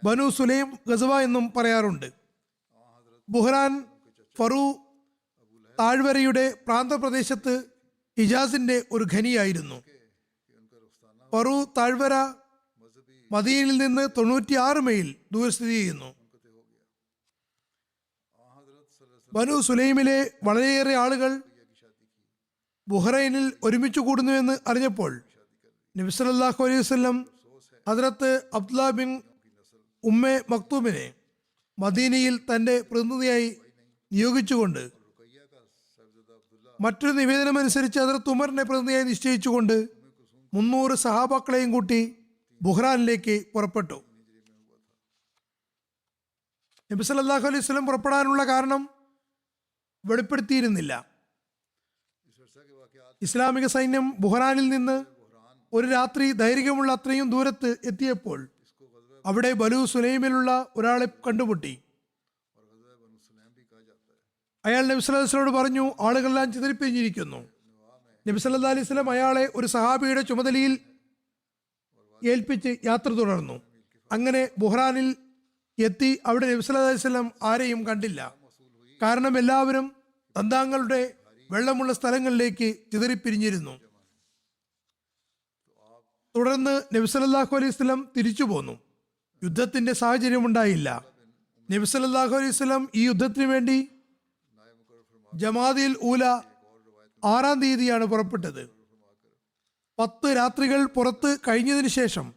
ബനു സുലൈം ഗസവ എന്നും പറയാറുണ്ട്. ബുഹ്റാൻ ഫറു താഴ്വരയുടെ പ്രാന്തപ്രദേശത്ത് ഹിജാസിന്റെ ഒരു ഖനിയായിരുന്നു. ഫറു താഴ്വര മദീനയിൽ നിന്ന് 96 മൈൽ ദൂരെ സ്ഥിതി ചെയ്യുന്നു. ബനു സുലൈമിലെ വളരെയേറെ ആളുകൾ ബുഹ്റൈനിൽ ഒരുമിച്ച് കൂടുന്നുവെന്ന് അറിഞ്ഞപ്പോൾ നബി സല്ലല്ലാഹു അലൈഹി വസല്ലം ഹദ്രത്ത് അബ്ദുല്ലാ ബിൻ ഉമ്മെ മക്തൂമിനെ മദീനയിൽ തന്റെ പ്രതിനിധിയായി നിയോഗിച്ചുകൊണ്ട്, മറ്റൊരു നിവേദനം അനുസരിച്ച് ഹദ്രത്ത് ഉമറിനെ പ്രതിനിധിയായി നിശ്ചയിച്ചുകൊണ്ട് 300 സഹാബാക്കളെയും കൂട്ടി ബുഹ്റാനിലേക്ക് പുറപ്പെട്ടു. നബി സല്ലല്ലാഹു അലൈഹി വസല്ലം പുറപ്പെടാനുള്ള കാരണം വെളിപ്പെടുത്തിയിരുന്നില്ല. ഇസ്ലാമിക സൈന്യം ബുഹ്റാനിൽ നിന്ന് ഒരു രാത്രി ദൈർഘ്യമുള്ള അത്രയും ദൂരത്ത് എത്തിയപ്പോൾ അവിടെ ബനു സുലൈമിലുള്ള ഒരാളെ കണ്ടുമുട്ടി. അയാൾ നബി സല്ലല്ലാഹു അലൈഹി വസല്ലമയോട് പറഞ്ഞു, ആളുകളെല്ലാം ചിതറിപ്പിരിഞ്ഞിരിക്കുന്നു. നബി സല്ലല്ലാഹു അലൈഹി വസല്ലം അയാളെ ഒരു സഹാബിയുടെ ചുമതലയിൽ ഏൽപ്പിച്ച് യാത്ര തുടർന്നു. അങ്ങനെ ബുഹ്റാനിൽ എത്തി അവിടെ നബി സല്ലല്ലാഹു അലൈഹി വസല്ലം ആരെയും കണ്ടില്ല. കാരണം എല്ലാവരും തന്താങ്ങളുടെ വെള്ളമുള്ള സ്ഥലങ്ങളിലേക്ക് ചിതറിപ്പിരിഞ്ഞിരുന്നു. തുടർന്ന് നബി സല്ലല്ലാഹു അലൈഹി വസല്ലം തിരിച്ചു പോന്നു. യുദ്ധത്തിന്റെ സാഹചര്യം ഉണ്ടായില്ല. നബി സല്ലല്ലാഹു അലൈഹി വസല്ലം ഈ യുദ്ധത്തിന് വേണ്ടി ജമാദിൽ ഊല 6-ാം തീയതിയാണ് പുറപ്പെട്ടത്. 10 രാത്രികൾ പുറത്ത് കഴിഞ്ഞതിന് ശേഷം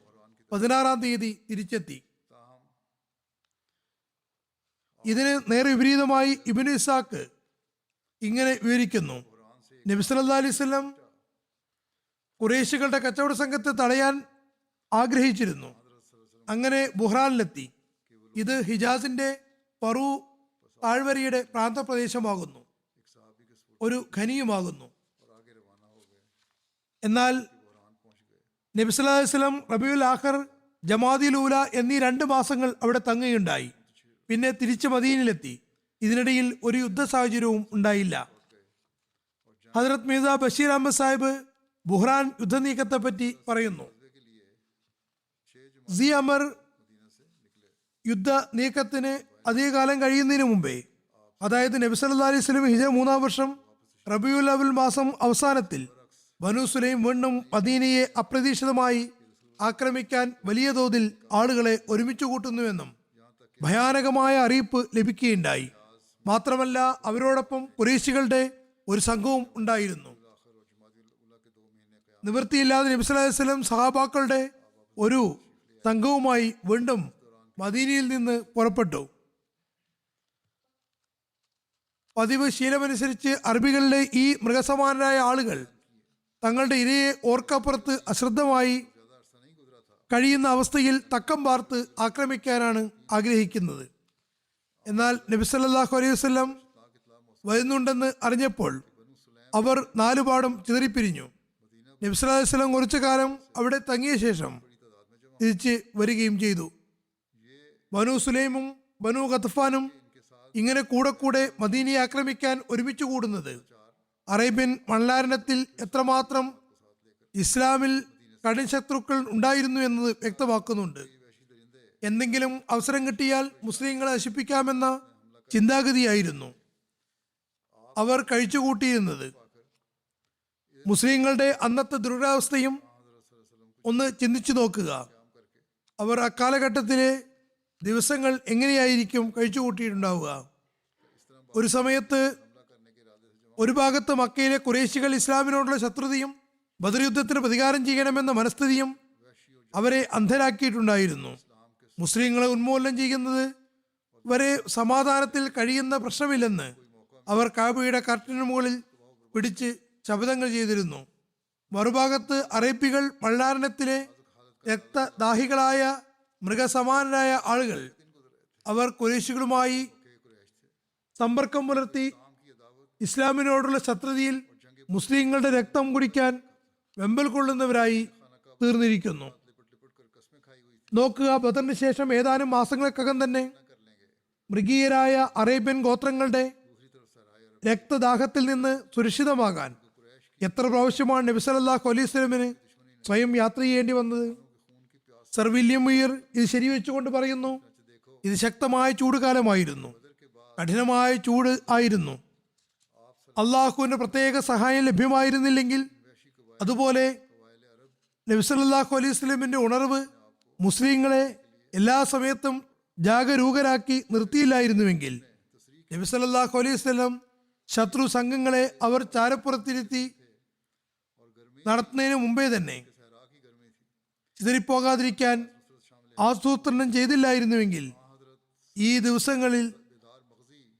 16-ാം തീയതി തിരിച്ചെത്തി. ഇതിന് നേരെ വിപരീതമായി ഇബ്നു ഇസാഖ് ഇങ്ങനെ വിവരിക്കുന്നു: നബി സല്ലല്ലാഹു അലൈഹി വസല്ലം ഖുറൈശികളുടെ കച്ചവട സംഘത്തെ തടയാൻ ആഗ്രഹിച്ചിരുന്നു. അങ്ങനെ ബുഹ്റാനിലെത്തി. ഇത് ഹിജാസിന്റെ ഫറു താഴ്വരയുടെ പ്രാന്തപ്രദേശമാകുന്നു, ഒരു ഖനിയുമാകുന്നു. എന്നാൽ നബി സല്ലല്ലാഹു അലൈഹി വസല്ലം റബീഉൽ ആഖിർ, ജമാദിൽ ഊല എന്നീ 2 മാസങ്ങൾ അവിടെ തങ്ങുകയുണ്ടായി. പിന്നെ തിരിച്ച് മദീനയിലെത്തി. ഇതിനിടയിൽ ഒരു യുദ്ധ സാഹചര്യവും ഉണ്ടായില്ല. ഹദ്രത്ത് മീർസ ബഷീർ അഹമ്മദ് സാഹിബ് ബുഹ്റാൻ യുദ്ധനീക്കത്തെ പറ്റി പറയുന്നു: സി അമർ യുദ്ധ നീക്കത്തിന് അധികകാലം കഴിയുന്നതിന് മുമ്പേ, അതായത് നബി സല്ലല്ലാഹു അലൈഹി വസല്ലം ഹിജ്റ 3-ാം വർഷം റബീഉൽ അവൽ മാസം അവസാനത്തിൽ ബനു സുലൈം വീണ്ടും മദീനയെ അപ്രതീക്ഷിതമായി ആക്രമിക്കാൻ വലിയ തോതിൽ ആളുകളെ ഒരുമിച്ച് കൂട്ടുന്നുവെന്നും ഭയാനകമായ അറിയിപ്പ് ലഭിക്കുകയുണ്ടായി. മാത്രമല്ല, അവരോടൊപ്പം ഖുറൈശികളുടെ ഒരു സംഘവും ഉണ്ടായിരുന്നു. നിവൃത്തിയില്ലാതെ നബി സല്ലല്ലാഹു അലൈഹി വസല്ലം സഹാബാക്കളുടെ ഒരു സംഘവുമായി വീണ്ടും മദീനയിൽ നിന്ന് പുറപ്പെട്ടു. പതിവ് ശീലമനുസരിച്ച് അറബികളിലെ ഈ മൃഗസമാനരായ ആളുകൾ തങ്ങളുടെ ഇരയെ ഓർക്കപ്പുറത്ത് അശ്രദ്ധമായി കഴിയുന്ന അവസ്ഥയിൽ തക്കം പാർത്ത് ആക്രമിക്കാനാണ് ആഗ്രഹിക്കുന്നത്. എന്നാൽ നബി സല്ലല്ലാഹു അലൈഹി വസല്ലം വരുന്നുണ്ടെന്ന് അറിഞ്ഞപ്പോൾ അവർ 4 പാടും ചിതറിപ്പിരിഞ്ഞു. നബി സല്ലല്ലാഹു അലൈഹി വസല്ലം കുറച്ചു കാലം അവിടെ തങ്ങിയ ശേഷം തിരിച്ച് വരികയും ചെയ്തു. ബനു സുലൈമും ബനു ഖത്ഫാനും ഇങ്ങനെ കൂടെ മദീനയെ ആക്രമിക്കാൻ ഒരുമിച്ച് കൂടുന്നത് അറേബ്യൻ മണലാരണ്യത്തിൽ എത്രമാത്രം ഇസ്ലാമിൽ കഠിന ശത്രുക്കൾ ഉണ്ടായിരുന്നു എന്നത് വ്യക്തമാക്കുന്നുണ്ട്. എന്തെങ്കിലും അവസരം കിട്ടിയാൽ മുസ്ലിങ്ങളെ നശിപ്പിക്കാമെന്ന ചിന്താഗതിയായിരുന്നു അവർ കഴിച്ചുകൂട്ടിയിരുന്നത്. മുസ്ലിങ്ങളുടെ അന്നത്തെ ദുരവസ്ഥയും ഒന്ന് ചിന്തിച്ചു നോക്കുക. അവർ അക്കാലഘട്ടത്തിലെ ദിവസങ്ങൾ എങ്ങനെയായിരിക്കും കഴിച്ചുകൂട്ടിയിട്ടുണ്ടാവുക. ഒരു സമയത്ത് ഒരു ഭാഗത്ത് മക്കയിലെ ഖുറൈശികൾ ഇസ്ലാമിനോടുള്ള ശത്രുതയും ബദർ യുദ്ധത്തിന് പ്രതികാരം ചെയ്യണമെന്ന മനസ്ഥിതിയും അവരെ അന്ധരാക്കിയിട്ടുണ്ടായിരുന്നു. മുസ്ലിങ്ങളെ ഉന്മൂലനം ചെയ്യുന്നത് വരെ സമാധാനത്തിൽ കഴിയുന്ന പ്രശ്നമില്ലെന്ന് അവർ കാബയുടെ കർട്ടിന് മുകളിൽ പിടിച്ച് ശപഥങ്ങൾ ചെയ്തിരുന്നു. മറുഭാഗത്ത് അറേബ്യകൾ മണലാരണ്യത്തിലെ രക്തദാഹികളായ മൃഗസമാനരായ ആളുകൾ അവർ ഖുറൈശികളുമായി സമ്പർക്കം പുലർത്തി ഇസ്ലാമിനോടുള്ള ശത്രുതയിൽ മുസ്ലിങ്ങളുടെ രക്തം കുടിക്കാൻ വെമ്പൽ കൊള്ളുന്നവരായി തീർന്നിരിക്കുന്നു. നോക്കുക, ബദറിന് ശേഷം ഏതാനും മാസങ്ങൾക്കകം തന്നെ മൃഗീയരായ അറേബ്യൻ ഗോത്രങ്ങളുടെ രക്തദാഹത്തിൽ നിന്ന് സുരക്ഷിതമാകാൻ എത്ര പ്രാവശ്യമാണ് നബി സല്ലല്ലാഹു അലൈഹി വസല്ലമന് സ്വയം യാത്ര ചെയ്യേണ്ടി വന്നത്? സർ വില്യം മുയർ ഇത് ശരിവെച്ചുകൊണ്ട് പറയുന്നു, ഇത് ശക്തമായ ചൂടുകാലമായിരുന്നു, കഠിനമായ ചൂട് ആയിരുന്നു. അള്ളാഹുവിന്റെ പ്രത്യേക സഹായം ലഭ്യമായിരുന്നില്ലെങ്കിൽ, അതുപോലെ നബി സല്ലല്ലാഹു അലൈഹി വസല്ലമിന്റെ ഉണർവ് മുസ്ലിങ്ങളെ എല്ലാ സമയത്തും ജാഗരൂകരാക്കി നിർത്തിയില്ലായിരുന്നുവെങ്കിൽ, നബി സല്ലല്ലാഹു അലൈഹി വസല്ലം ശത്രു സംഘങ്ങളെ അവർ ചാരപ്പുറത്തിരുത്തി നടത്തുന്നതിന് മുമ്പേ തന്നെ ചിതറിപ്പോകാതിരിക്കാൻ ആസൂത്രണം ചെയ്തില്ലായിരുന്നുവെങ്കിൽ ഈ ദിവസങ്ങളിൽ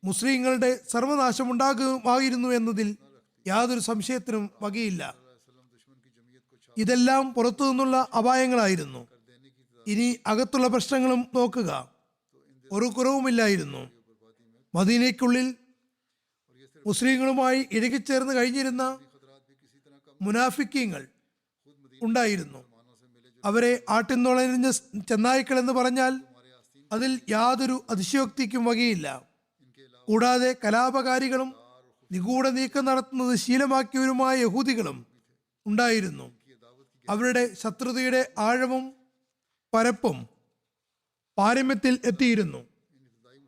മുസ്ലിങ്ങളുടെ സർവനാശമുണ്ടാകുമായിരുന്നു എന്നതിൽ യാതൊരു സംശയത്തിനും വകയില്ല. ഇതെല്ലാം പുറത്തു നിന്നുള്ള അപായങ്ങളായിരുന്നു. ഇനി അകത്തുള്ള പ്രശ്നങ്ങളും നോക്കുക. ഒരു കുറവുമില്ലായിരുന്നു. മദീനയ്ക്കുള്ളിൽ മുസ്ലിങ്ങളുമായി ഇഴകിച്ചേർന്ന് കഴിഞ്ഞിരുന്ന മുനാഫിക്കീങ്ങൾ ഉണ്ടായിരുന്നു. അവരെ ആട്ടിൻതുളഞ്ഞ ചെന്നായ്ക്കൾ എന്ന് പറഞ്ഞാൽ അതിൽ യാതൊരു അതിശയോക്തിക്കും വകയില്ല. കൂടാതെ കലാപകാരികളും നിഗൂഢ നീക്കം നടത്തുന്നത് ശീലമാക്കിയവരുമായ യഹൂദികളും ഉണ്ടായിരുന്നു. അവരുടെ ശത്രുതയുടെ ആഴവും പരപ്പും പാരമ്യത്തിൽ എത്തിയിരുന്നു.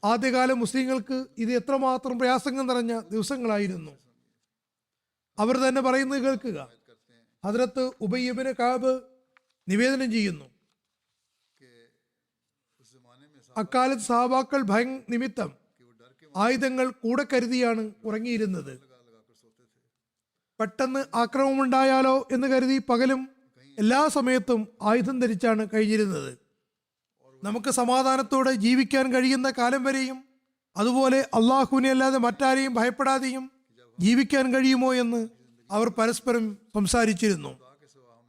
ആദ്യകാല മുസ്ലിങ്ങൾക്ക് ഇത് എത്രമാത്രം പ്രയാസങ്ങൾ നിറഞ്ഞ ദിവസങ്ങളായിരുന്നു. അവർ തന്നെ പറയുന്നത് കേൾക്കുക. ഹദ്രത്ത് ഉബയ്യ് ഇബ്നു കഅബ് നിവേദനം ചെയ്യുന്നു, അക്കാലത്ത് സഹാബാക്കൾ ഭയം നിമിത്തം ആയുധങ്ങൾ കൂടെ കരുതിയാണ് ഉറങ്ങിയിരുന്നത്. പെട്ടെന്ന് ആക്രമണമുണ്ടായാലോ എന്ന് കരുതി പകലും എല്ലാ സമയത്തും ആയുധം ധരിച്ചാണ് കഴിഞ്ഞിരുന്നത്. നമുക്ക് സമാധാനത്തോടെ ജീവിക്കാൻ കഴിയുന്ന കാലം വരെയും, അതുപോലെ അള്ളാഹുവിനെ അല്ലാതെ മറ്റാരെയും ഭയപ്പെടാതെയും ജീവിക്കാൻ കഴിയുമോ എന്ന് അവർ പരസ്പരം സംസാരിച്ചിരുന്നു.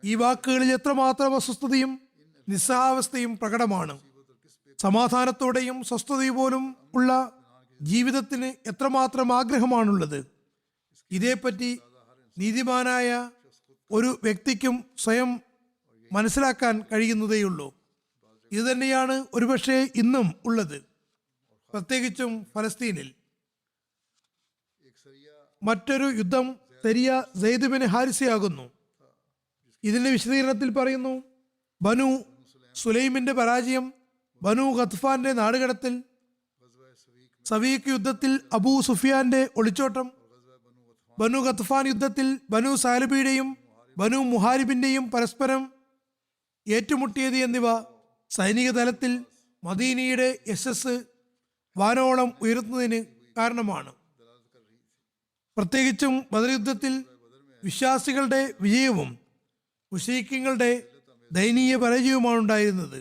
ഈ വാക്കുകളിൽ എത്രമാത്രം അസ്വസ്ഥതയും നിസ്സഹാവസ്ഥയും പ്രകടമാണ്. സമാധാനത്തോടെയും സ്വസ്ഥതയും പോലും ഉള്ള ജീവിതത്തിന് എത്രമാത്രം ആഗ്രഹമാണുള്ളത്. ഇതേപ്പറ്റി നീതിമാനായ ഒരു വ്യക്തിക്കും സ്വയം മനസ്സിലാക്കാൻ കഴിയുന്നതേയുള്ളൂ. ഇത് തന്നെയാണ് ഒരുപക്ഷെ ഇന്നും ഉള്ളത്, പ്രത്യേകിച്ചും ഫലസ്തീനിൽ. മറ്റൊരു യുദ്ധം സരിയ സെയ്ദ് ബിൻ ഹാരിസയാകുന്നു. ഇതിന്റെ വിശദീകരണത്തിൽ പറയുന്നു, ബനു സുലൈമിന്റെ പരാജയം, ബനു ഖത്ഫാന്റെ നാടുകടത്തൽ, സവീഖ് യുദ്ധത്തിൽ അബൂ സുഫിയാന്റെ ഒളിച്ചോട്ടം, ബനു ഖത്ഫാൻ യുദ്ധത്തിൽ ബനു സാലബിയുടെയും ബനു മുഹാരിബിന്റെയും പരസ്പരം ഏറ്റുമുട്ടിയത് എന്നിവ സൈനിക തലത്തിൽ മദീനയുടെ യശസ് വാനോളം ഉയർത്തുന്നതിന് കാരണമാണ്. പ്രത്യേകിച്ചും ബദർ യുദ്ധത്തിൽ വിശ്വാസികളുടെ വിജയവും മുശ്രിക്കുകളുടെ ദയനീയ പരാജയവുമാണ് ഉണ്ടായിരുന്നത്.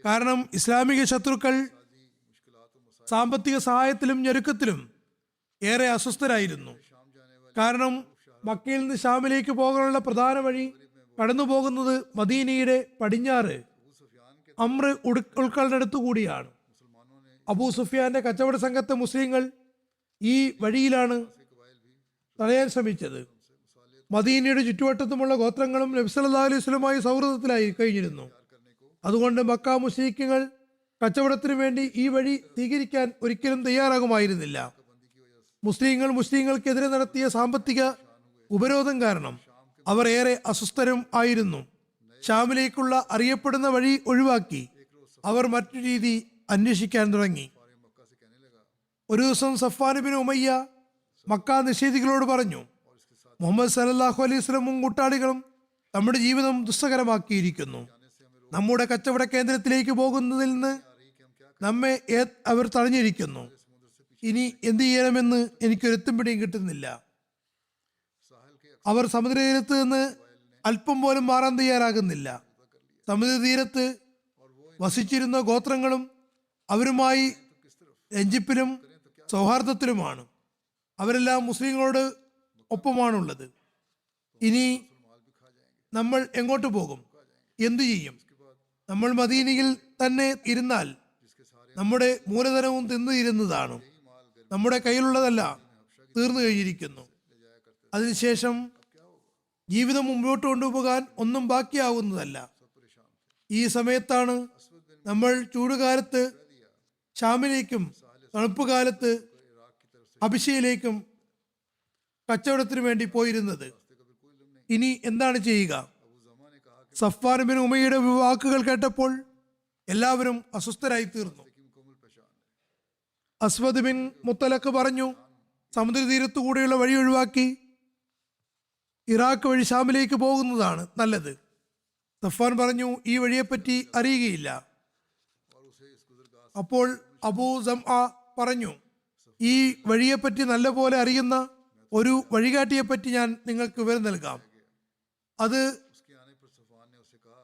കാരണം ഇസ്ലാമിക ശത്രുക്കൾ സാമ്പത്തിക സഹായത്തിലും ഞെരുക്കത്തിലും ഏറെ അസ്വസ്ഥരായിരുന്നു. കാരണം മക്കയിൽ നിന്ന് ഷാമിലേക്ക് പോകാനുള്ള പ്രധാന വഴി കടന്നു പോകുന്നത് മദീനയുടെ പടിഞ്ഞാറ് അമ്ര ഉൾക്കടലിനടുത്തു കൂടിയാണ്. അബൂ സുഫിയാന്റെ കച്ചവട സംഘത്തെ മുസ്ലിങ്ങൾ ഈ വഴിയിലാണ് തടയാൻ ശ്രമിച്ചത്. മദീനയുടെ ചുറ്റുവട്ടത്തുമുള്ള ഗോത്രങ്ങളും നബി സല്ലല്ലാഹു അലൈഹി വസല്ലമയുമായി സൗഹൃദത്തിലായി കഴിഞ്ഞിരുന്നു. അതുകൊണ്ട് മക്ക മുശ്രിക്കുകൾ കച്ചവടത്തിനു വേണ്ടി ഈ വഴി സ്വീകരിക്കാൻ ഒരിക്കലും തയ്യാറാകുമായിരുന്നില്ല. മുസ്ലിങ്ങൾക്കെതിരെ നടത്തിയ സാമ്പത്തിക ഉപരോധം കാരണം അവർ ഏറെ അസ്വസ്ഥരും ആയിരുന്നു. ഷാമിലേക്കുള്ള അറിയപ്പെടുന്ന വഴി ഒഴിവാക്കി അവർ മറ്റു രീതി അന്വേഷിക്കാൻ തുടങ്ങി. ഒരു ദിവസം സഫ്വാൻ ബിൻ ഉമയ്യ മക്ക നിഷേധികളോട് പറഞ്ഞു, മുഹമ്മദ് സല്ലല്ലാഹു അലൈഹി വസല്ലമും കൂട്ടാളികളും നമ്മുടെ ജീവിതം ദുസ്സഹരമാക്കിയിരിക്കുന്നു. നമ്മുടെ കച്ചവട കേന്ദ്രത്തിലേക്ക് പോകുന്നതിൽ നിന്ന് നമ്മെ അവർ തടഞ്ഞിരിക്കുന്നു. ഇനി എന്ത് ചെയ്യണമെന്ന് എനിക്കൊരെത്തും പിടിയും കിട്ടുന്നില്ല. അവർ സമുദ്രതീരത്ത് നിന്ന് അല്പം പോലും മാറാൻ തയ്യാറാകുന്നില്ല. സമുദ്രതീരത്ത് വസിച്ചിരുന്ന ഗോത്രങ്ങളും അവരുമായി രഞ്ജിപ്പിലും സൗഹാർദ്ദത്തിലുമാണ്. അവരെല്ലാം മുസ്ലിങ്ങളോട് ഒപ്പമാണുള്ളത്. ഇനി നമ്മൾ എങ്ങോട്ട് പോകും? എന്തു ചെയ്യും? നമ്മൾ മദീനയിൽ തന്നെ ഇരുന്നാൽ നമ്മുടെ മൂലധനവും തിന്നുതീരുന്നതാണ്. നമ്മുടെ കയ്യിലുള്ളതല്ല തീർന്നു കഴിഞ്ഞിരിക്കുന്നു. അതിനുശേഷം ജീവിതം മുമ്പോട്ട് കൊണ്ടുപോകാൻ ഒന്നും ബാക്കിയാവുന്നതല്ല. ഈ സമയത്താണ് നമ്മൾ ചൂടുകാലത്ത് ഷാമിലേക്കും തണുപ്പ് കാലത്ത് ഹബിഷയിലേക്കും കച്ചവടത്തിന് വേണ്ടി പോയിരുന്നത്. ഇനി എന്താണ് ചെയ്യുക? സഫ്വാൻ ബിൻ ഉമയ്യയുടെ വാക്കുകൾ കേട്ടപ്പോൾ എല്ലാവരും അസ്വസ്ഥരായി തീർന്നു. അസ്വദ് ബിൻ മുത്തലക്ക് പറഞ്ഞു, സമുദ്രതീരത്തു കൂടെയുള്ള വഴി ഒഴിവാക്കി ഇറാഖ് വഴി ഷാമിലേക്ക് പോകുന്നതാണ് നല്ലത്. സഫ്വാൻ പറഞ്ഞു, ഈ വഴിയെപ്പറ്റി അറിയുകയില്ല. അപ്പോൾ അബൂ സംആ പറഞ്ഞു, ഈ വഴിയെപ്പറ്റി നല്ലപോലെ അറിയുന്ന ഒരു വഴികാട്ടിയെപ്പറ്റി ഞാൻ നിങ്ങൾക്ക് വിവരം നൽകാം. അത്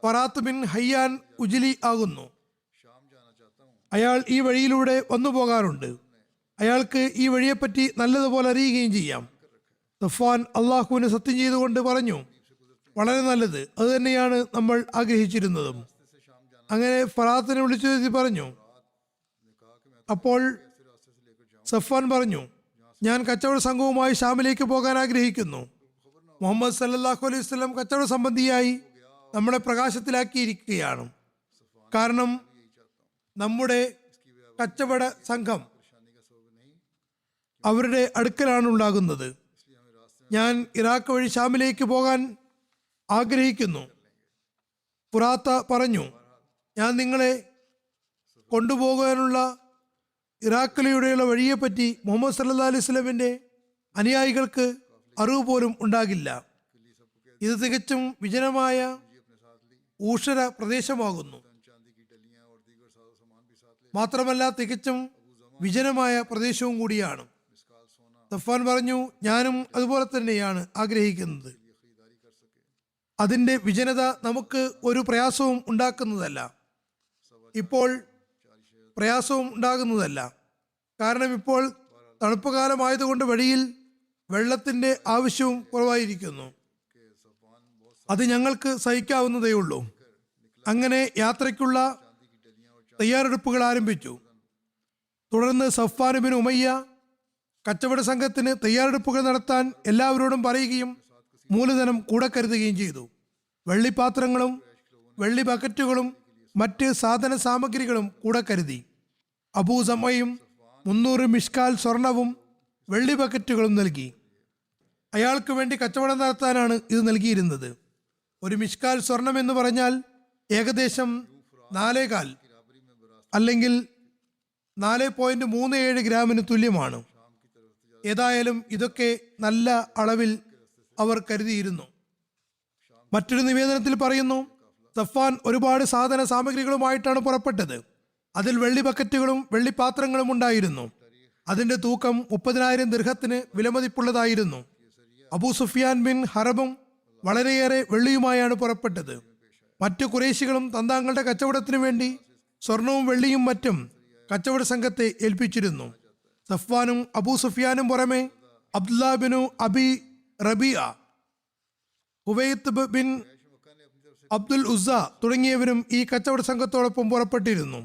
ഫറാത്ത് ബിൻ ഹയ്യാൻ ഉജ്ലി ആകുന്നു. അയാൾ ഈ വഴിയിലൂടെ വന്നു പോകാറുണ്ട്. അയാൾക്ക് ഈ വഴിയെപ്പറ്റി നല്ലതുപോലെ അറിയുകയും ചെയ്യാം. സഫ്വാൻ അള്ളാഹുവിന് സത്യം ചെയ്തുകൊണ്ട് പറഞ്ഞു, വളരെ നല്ലത്, അത് തന്നെയാണ് നമ്മൾ ആഗ്രഹിച്ചിരുന്നതും. അങ്ങനെ ഫറാത്തിനെ വിളിച്ചു പറഞ്ഞു. അപ്പോൾ സഫ്വാൻ പറഞ്ഞു, ഞാൻ കച്ചവട സംഘവുമായി ഷാമിലേക്ക് പോകാൻ ആഗ്രഹിക്കുന്നു. മുഹമ്മദ് സല്ലല്ലാഹു അലൈഹി വസല്ലം കച്ചവട സംബന്ധിയായി നമ്മളെ പ്രകാശത്തിലാക്കിയിരിക്കുകയാണ്. കാരണം നമ്മുടെ കച്ചവട സംഘം അവരുടെ അടുക്കലാണ് ഉണ്ടാകുന്നത്. ഞാൻ ഇറാഖ് വഴി ഷാമിലേക്ക് പോകാൻ ആഗ്രഹിക്കുന്നു. ഫുറാത്ത പറഞ്ഞു, ഞാൻ നിങ്ങളെ കൊണ്ടുപോകാനുള്ള ഇറാഖിലൂടെയുള്ള വഴിയെപ്പറ്റി മുഹമ്മദ് സല്ലല്ലാഹു അലൈഹി വസല്ലമിന്റെ അനുയായികൾക്ക് അറിവ് പോലും ഉണ്ടാകില്ല. ഇത് തികച്ചും വിജനമായ ഊഷര പ്രദേശമാകുന്നു. മാത്രമല്ല തികച്ചും വിജനമായ പ്രദേശവും കൂടിയാണ്. സഫ്വാൻ പറഞ്ഞു, ഞാനും അതുപോലെ തന്നെയാണ് ആഗ്രഹിക്കുന്നത്. അതിന്റെ വിജനത നമുക്ക് ഒരു പ്രയാസവും ഉണ്ടാക്കുന്നതല്ല. ഇപ്പോൾ പ്രയാസവും ഉണ്ടാകുന്നതല്ല. കാരണം ഇപ്പോൾ തണുപ്പ് കാലമായതുകൊണ്ട് വഴിയിൽ വെള്ളത്തിന്റെ ആവശ്യവും കുറവായിരിക്കുന്നു. അത് ഞങ്ങൾക്ക് സഹിക്കാവുന്നതേ ഉള്ളൂ. അങ്ങനെ യാത്രയ്ക്കുള്ള തയ്യാറെടുപ്പുകൾ ആരംഭിച്ചു. തുടർന്ന് സഫ്വാൻ ബിൻ ഉമയ്യ കച്ചവട സംഘത്തിന് തയ്യാറെടുപ്പുകൾ നടത്താൻ എല്ലാവരോടും പറയുകയും മൂലധനം കൂടെ കരുതുകയും ചെയ്തു. വെള്ളിപ്പാത്രങ്ങളും വെള്ളി ബക്കറ്റുകളും മറ്റ് സാധന സാമഗ്രികളും കൂടെ കരുതി. അബൂ സമയും 300 മിഷ്കാൽ സ്വർണവും വെള്ളി ബക്കറ്റുകളും നൽകി. അയാൾക്ക് വേണ്ടി കച്ചവടം നടത്താനാണ് ഇത് നൽകിയിരുന്നത്. ഒരു മിഷ്കാൽ സ്വർണം എന്ന് പറഞ്ഞാൽ ഏകദേശം 4.25 അല്ലെങ്കിൽ 4.37 ഗ്രാമിന് തുല്യമാണ്. ഏതായാലും ഇതൊക്കെ നല്ല അളവിൽ അവർ കരുതിയിരുന്നു. മറ്റൊരു നിവേദനത്തിൽ പറയുന്നു, സഫ്വാൻ ഒരുപാട് സാധന സാമഗ്രികളുമായിട്ടാണ് പുറപ്പെട്ടത്. അതിൽ വെള്ളി ബക്കറ്റുകളും വെള്ളിപ്പാത്രങ്ങളും ഉണ്ടായിരുന്നു. അതിന്റെ തൂക്കം 30,000 ദിർഹത്തിന് വിലമതിപ്പുള്ളതായിരുന്നു. അബൂ സുഫിയാൻ ബിൻ ഹറബും വളരെയേറെ വെള്ളിയുമായാണ് പുറപ്പെട്ടത്. മറ്റു ഖുറൈശികളും തന്താങ്ങളുടെ കച്ചവടത്തിനു വേണ്ടി സ്വർണവും വെള്ളിയും മറ്റും കച്ചവട സംഘത്തെ ഏൽപ്പിച്ചിരുന്നു. സഫ്വാനും അബൂ സുഫിയാനും പുറമെ അബ്ദുല്ലാ ബിനു അബി റബിയ, ഹുവൈത്ത് ബിൻ അബ്ദുൽ ഉസ്സ തുടങ്ങിയവരും ഈ കച്ചവട സംഘത്തോടൊപ്പം പുറപ്പെട്ടിരുന്നു.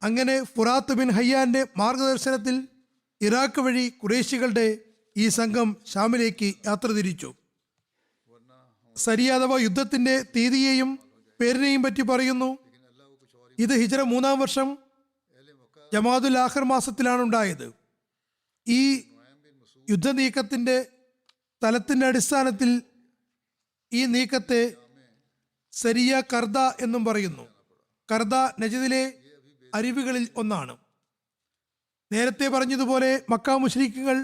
അങ്ങനെ ഫുറാത്ത് ബിൻ ഹയ്യാന്റെ മാർഗദർശനത്തിൽ ഇറാഖ് വഴി ഖുറൈശികളുടെ ഈ സംഘം ഷാമിലേക്ക് യാത്ര തിരിച്ചു. സരിയ അഥവാ യുദ്ധത്തിന്റെ തീയതിയെയും പേരിനെയും പറ്റി പറയുന്നു. ഇത് ഹിജ്റ 3-ാം വർഷം ജമാദുൽ ആഖിർ മാസത്തിലാണ് ഉണ്ടായത്. ഈ യുദ്ധ നീക്കത്തിന്റെ തലത്തിന്റെ അടിസ്ഥാനത്തിൽ ഈ നീക്കത്തെ സരിയ കർദ എന്നും പറയുന്നു. കർദ നജദിലെ അരുവികളിൽ ഒന്നാണ്. നേരത്തെ പറഞ്ഞതുപോലെ മക്ക മുശ്രിക്കുകൾ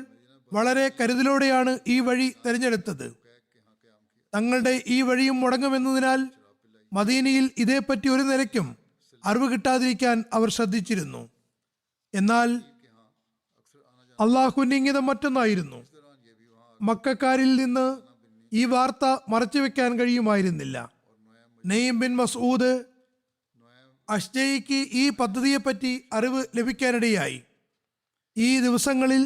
വളരെ കരുതലോടെയാണ് ഈ വഴി തെരഞ്ഞെടുത്തത്. തങ്ങളുടെ ഈ വഴിയും മുടങ്ങുമെന്നതിനാൽ മദീനയിൽ ഇതേപ്പറ്റി ഒരു നിലയ്ക്കും അറിവ് കിട്ടാതിരിക്കാൻ അവർ ശ്രദ്ധിച്ചിരുന്നു. എന്നാൽ അള്ളാഹുവിന്റെ ഇംഗിതം മറ്റൊന്നായിരുന്നു. മക്കക്കാരിൽ നിന്ന് ഈ വാർത്ത മറച്ചുവെക്കാൻ കഴിയുമായിരുന്നില്ല. നഈം ബിൻ മസ്ഊദ് അഷ്ജയിക്ക് ഈ പദ്ധതിയെപ്പറ്റി അറിവ് ലഭിക്കാനിടയായി. ഈ ദിവസങ്ങളിൽ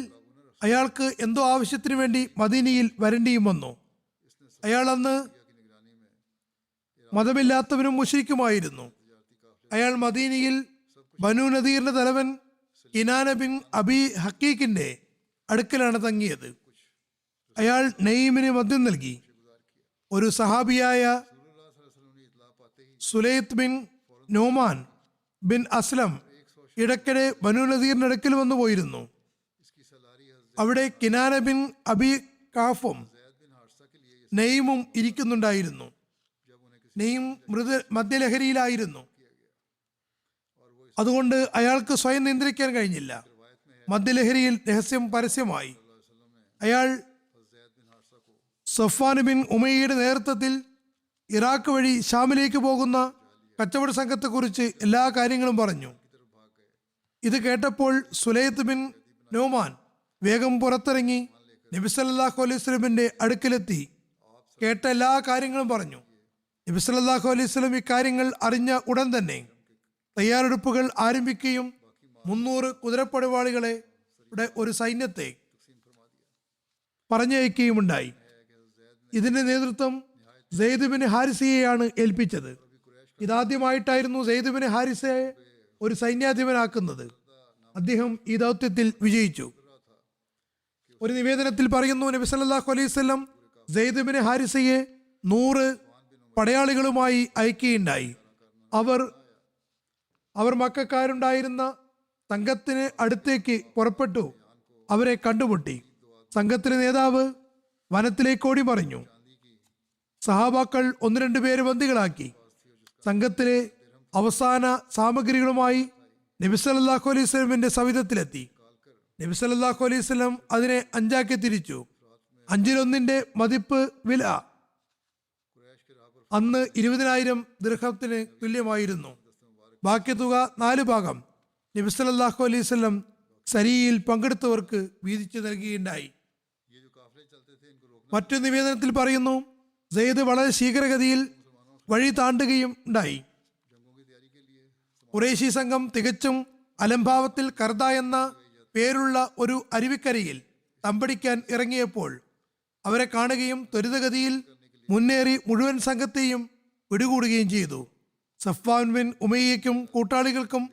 അയാൾക്ക് എന്തോ ആവശ്യത്തിനു വേണ്ടി മദീനയിൽ വരേണ്ടിയും വന്നു. അയാൾ അന്ന് മതമില്ലാത്തവനും മുശ്രിക്കുമായിരുന്നു. അയാൾ മദീനയിൽ ബനു നദീറിന്റെ തലവൻ കിനാന ബിൻ അബി ഹക്കീഖിന്റെ അടുക്കലാണ് തങ്ങിയത്. അയാൾ നഈമിന് മദ്യം നൽകി. ഒരു സഹാബിയായ സുലൈത്ത് ബിൻ നോമാൻ ബിൻ അസ്ലം ഇടയ്ക്കിടെ ബനു നദീറിന്റെ അടുക്കൽ വന്നു പോയിരുന്നു. അവിടെ കിനാന ബിൻ അബി കാഫും നെയ്മും ഇരിക്കുന്നുണ്ടായിരുന്നു. നെയ്ം മദ്യലഹരിയിലായിരുന്നു. അതുകൊണ്ട് അയാൾക്ക് സ്വയം നിയന്ത്രിക്കാൻ കഴിഞ്ഞില്ല. മദ്യലഹരിയിൽ രഹസ്യം പരസ്യമായി. അയാൾ സഫ്വാൻ ബിൻ ഉമയ്യയുടെ നേതൃത്വത്തിൽ ഇറാഖ് വഴി ഷാമിലേക്ക് പോകുന്ന കച്ചവട സംഘത്തെക്കുറിച്ച് എല്ലാ കാര്യങ്ങളും പറഞ്ഞു. ഇത് കേട്ടപ്പോൾ സുലൈത്ത് ബിൻ നോമാൻ വേഗം പുറത്തിറങ്ങി നബി സല്ലല്ലാഹു അലൈഹി വസല്ലമിന്റെ അടുക്കലെത്തി കേട്ട എല്ലാ കാര്യങ്ങളും പറഞ്ഞു. നബി സല്ലല്ലാഹു അലൈഹി വസല്ലം ഇക്കാര്യങ്ങൾ അറിഞ്ഞ ഉടൻ തന്നെ തയ്യാറെടുപ്പുകൾ ആരംഭിക്കുകയും 300 കുതിരപ്പടവാളികളെ ഒരു സൈന്യത്തെ പറഞ്ഞയക്കുകയുമുണ്ടായി. ഇതിന്റെ നേതൃത്വം സെയ്ദ് ബിൻ ഹാരിസയെയാണ് ഏൽപ്പിച്ചത്. ഇതാദ്യമായിട്ടായിരുന്നു സെയ്ദ് ബിൻ ഹാരിസയെ ഒരു സൈന്യാധിപനാക്കുന്നത്. അദ്ദേഹം ഈ ദൗത്യത്തിൽ വിജയിച്ചു. ഒരു നിവേദനത്തിൽ പറയുന്നു, നബി സല്ലല്ലാഹു അലൈഹി വസല്ലം സെയ്ദ് ബിൻ ഹാരിസയെ 100 പടയാളികളുമായി അയക്കുകയുണ്ടായി. അവർ മക്കക്കാരുണ്ടായിരുന്ന സംഘത്തിന് അടുത്തേക്ക് പുറപ്പെട്ടു. അവരെ കണ്ടുമുട്ടി. സംഘത്തിലെ നേതാവ് വനത്തിലേക്ക് ഓടി മറിഞ്ഞു. സഹാബാക്കൾ 1-2 പേര് ബന്ദികളാക്കി. സംഘത്തിലെ അവസാന സാമഗ്രികളുമായി നബി സല്ലല്ലാഹു അലൈഹി വസല്ലമിന്റെ സവിധത്തിലെത്തി. നബി സല്ലല്ലാഹു അലൈഹി വസല്ലം അതിനെ 5 ആക്കി തിരിച്ചു. 5-1 മതിപ്പ് വില അന്ന് 20,000 ദിർഹത്തിന് തുല്യമായിരുന്നു. ബാക്കി തുക 4 ഭാഗം നബി സല്ലല്ലാഹു അലൈഹി വസല്ലം സരിയയിൽ പങ്കെടുത്തവർക്ക് വീതിച്ചു നൽകുകയുണ്ടായി. മറ്റു നിവേദനത്തിൽ പറയുന്നു, സെയ്ദ് വളരെ ശീഘ്രഗതിയിൽ വഴി താണ്ടുകയും ഉണ്ടായി. ഖുറൈശി സംഘം തികച്ചും അലംഭാവത്തിൽ കർദ എന്ന പേരുള്ള ഒരു അരുവിക്കരയിൽ തമ്പടിക്കാൻ ഇറങ്ങിയപ്പോൾ അവരെ കാണുകയും ത്വരിതഗതിയിൽ മുന്നേറി മുഴുവൻ സംഘത്തെയും പിടികൂടുകയും ചെയ്തു. സഫ്വാൻ ബിൻ ഉമയ്യയ്ക്കും കൂട്ടാളികൾക്കും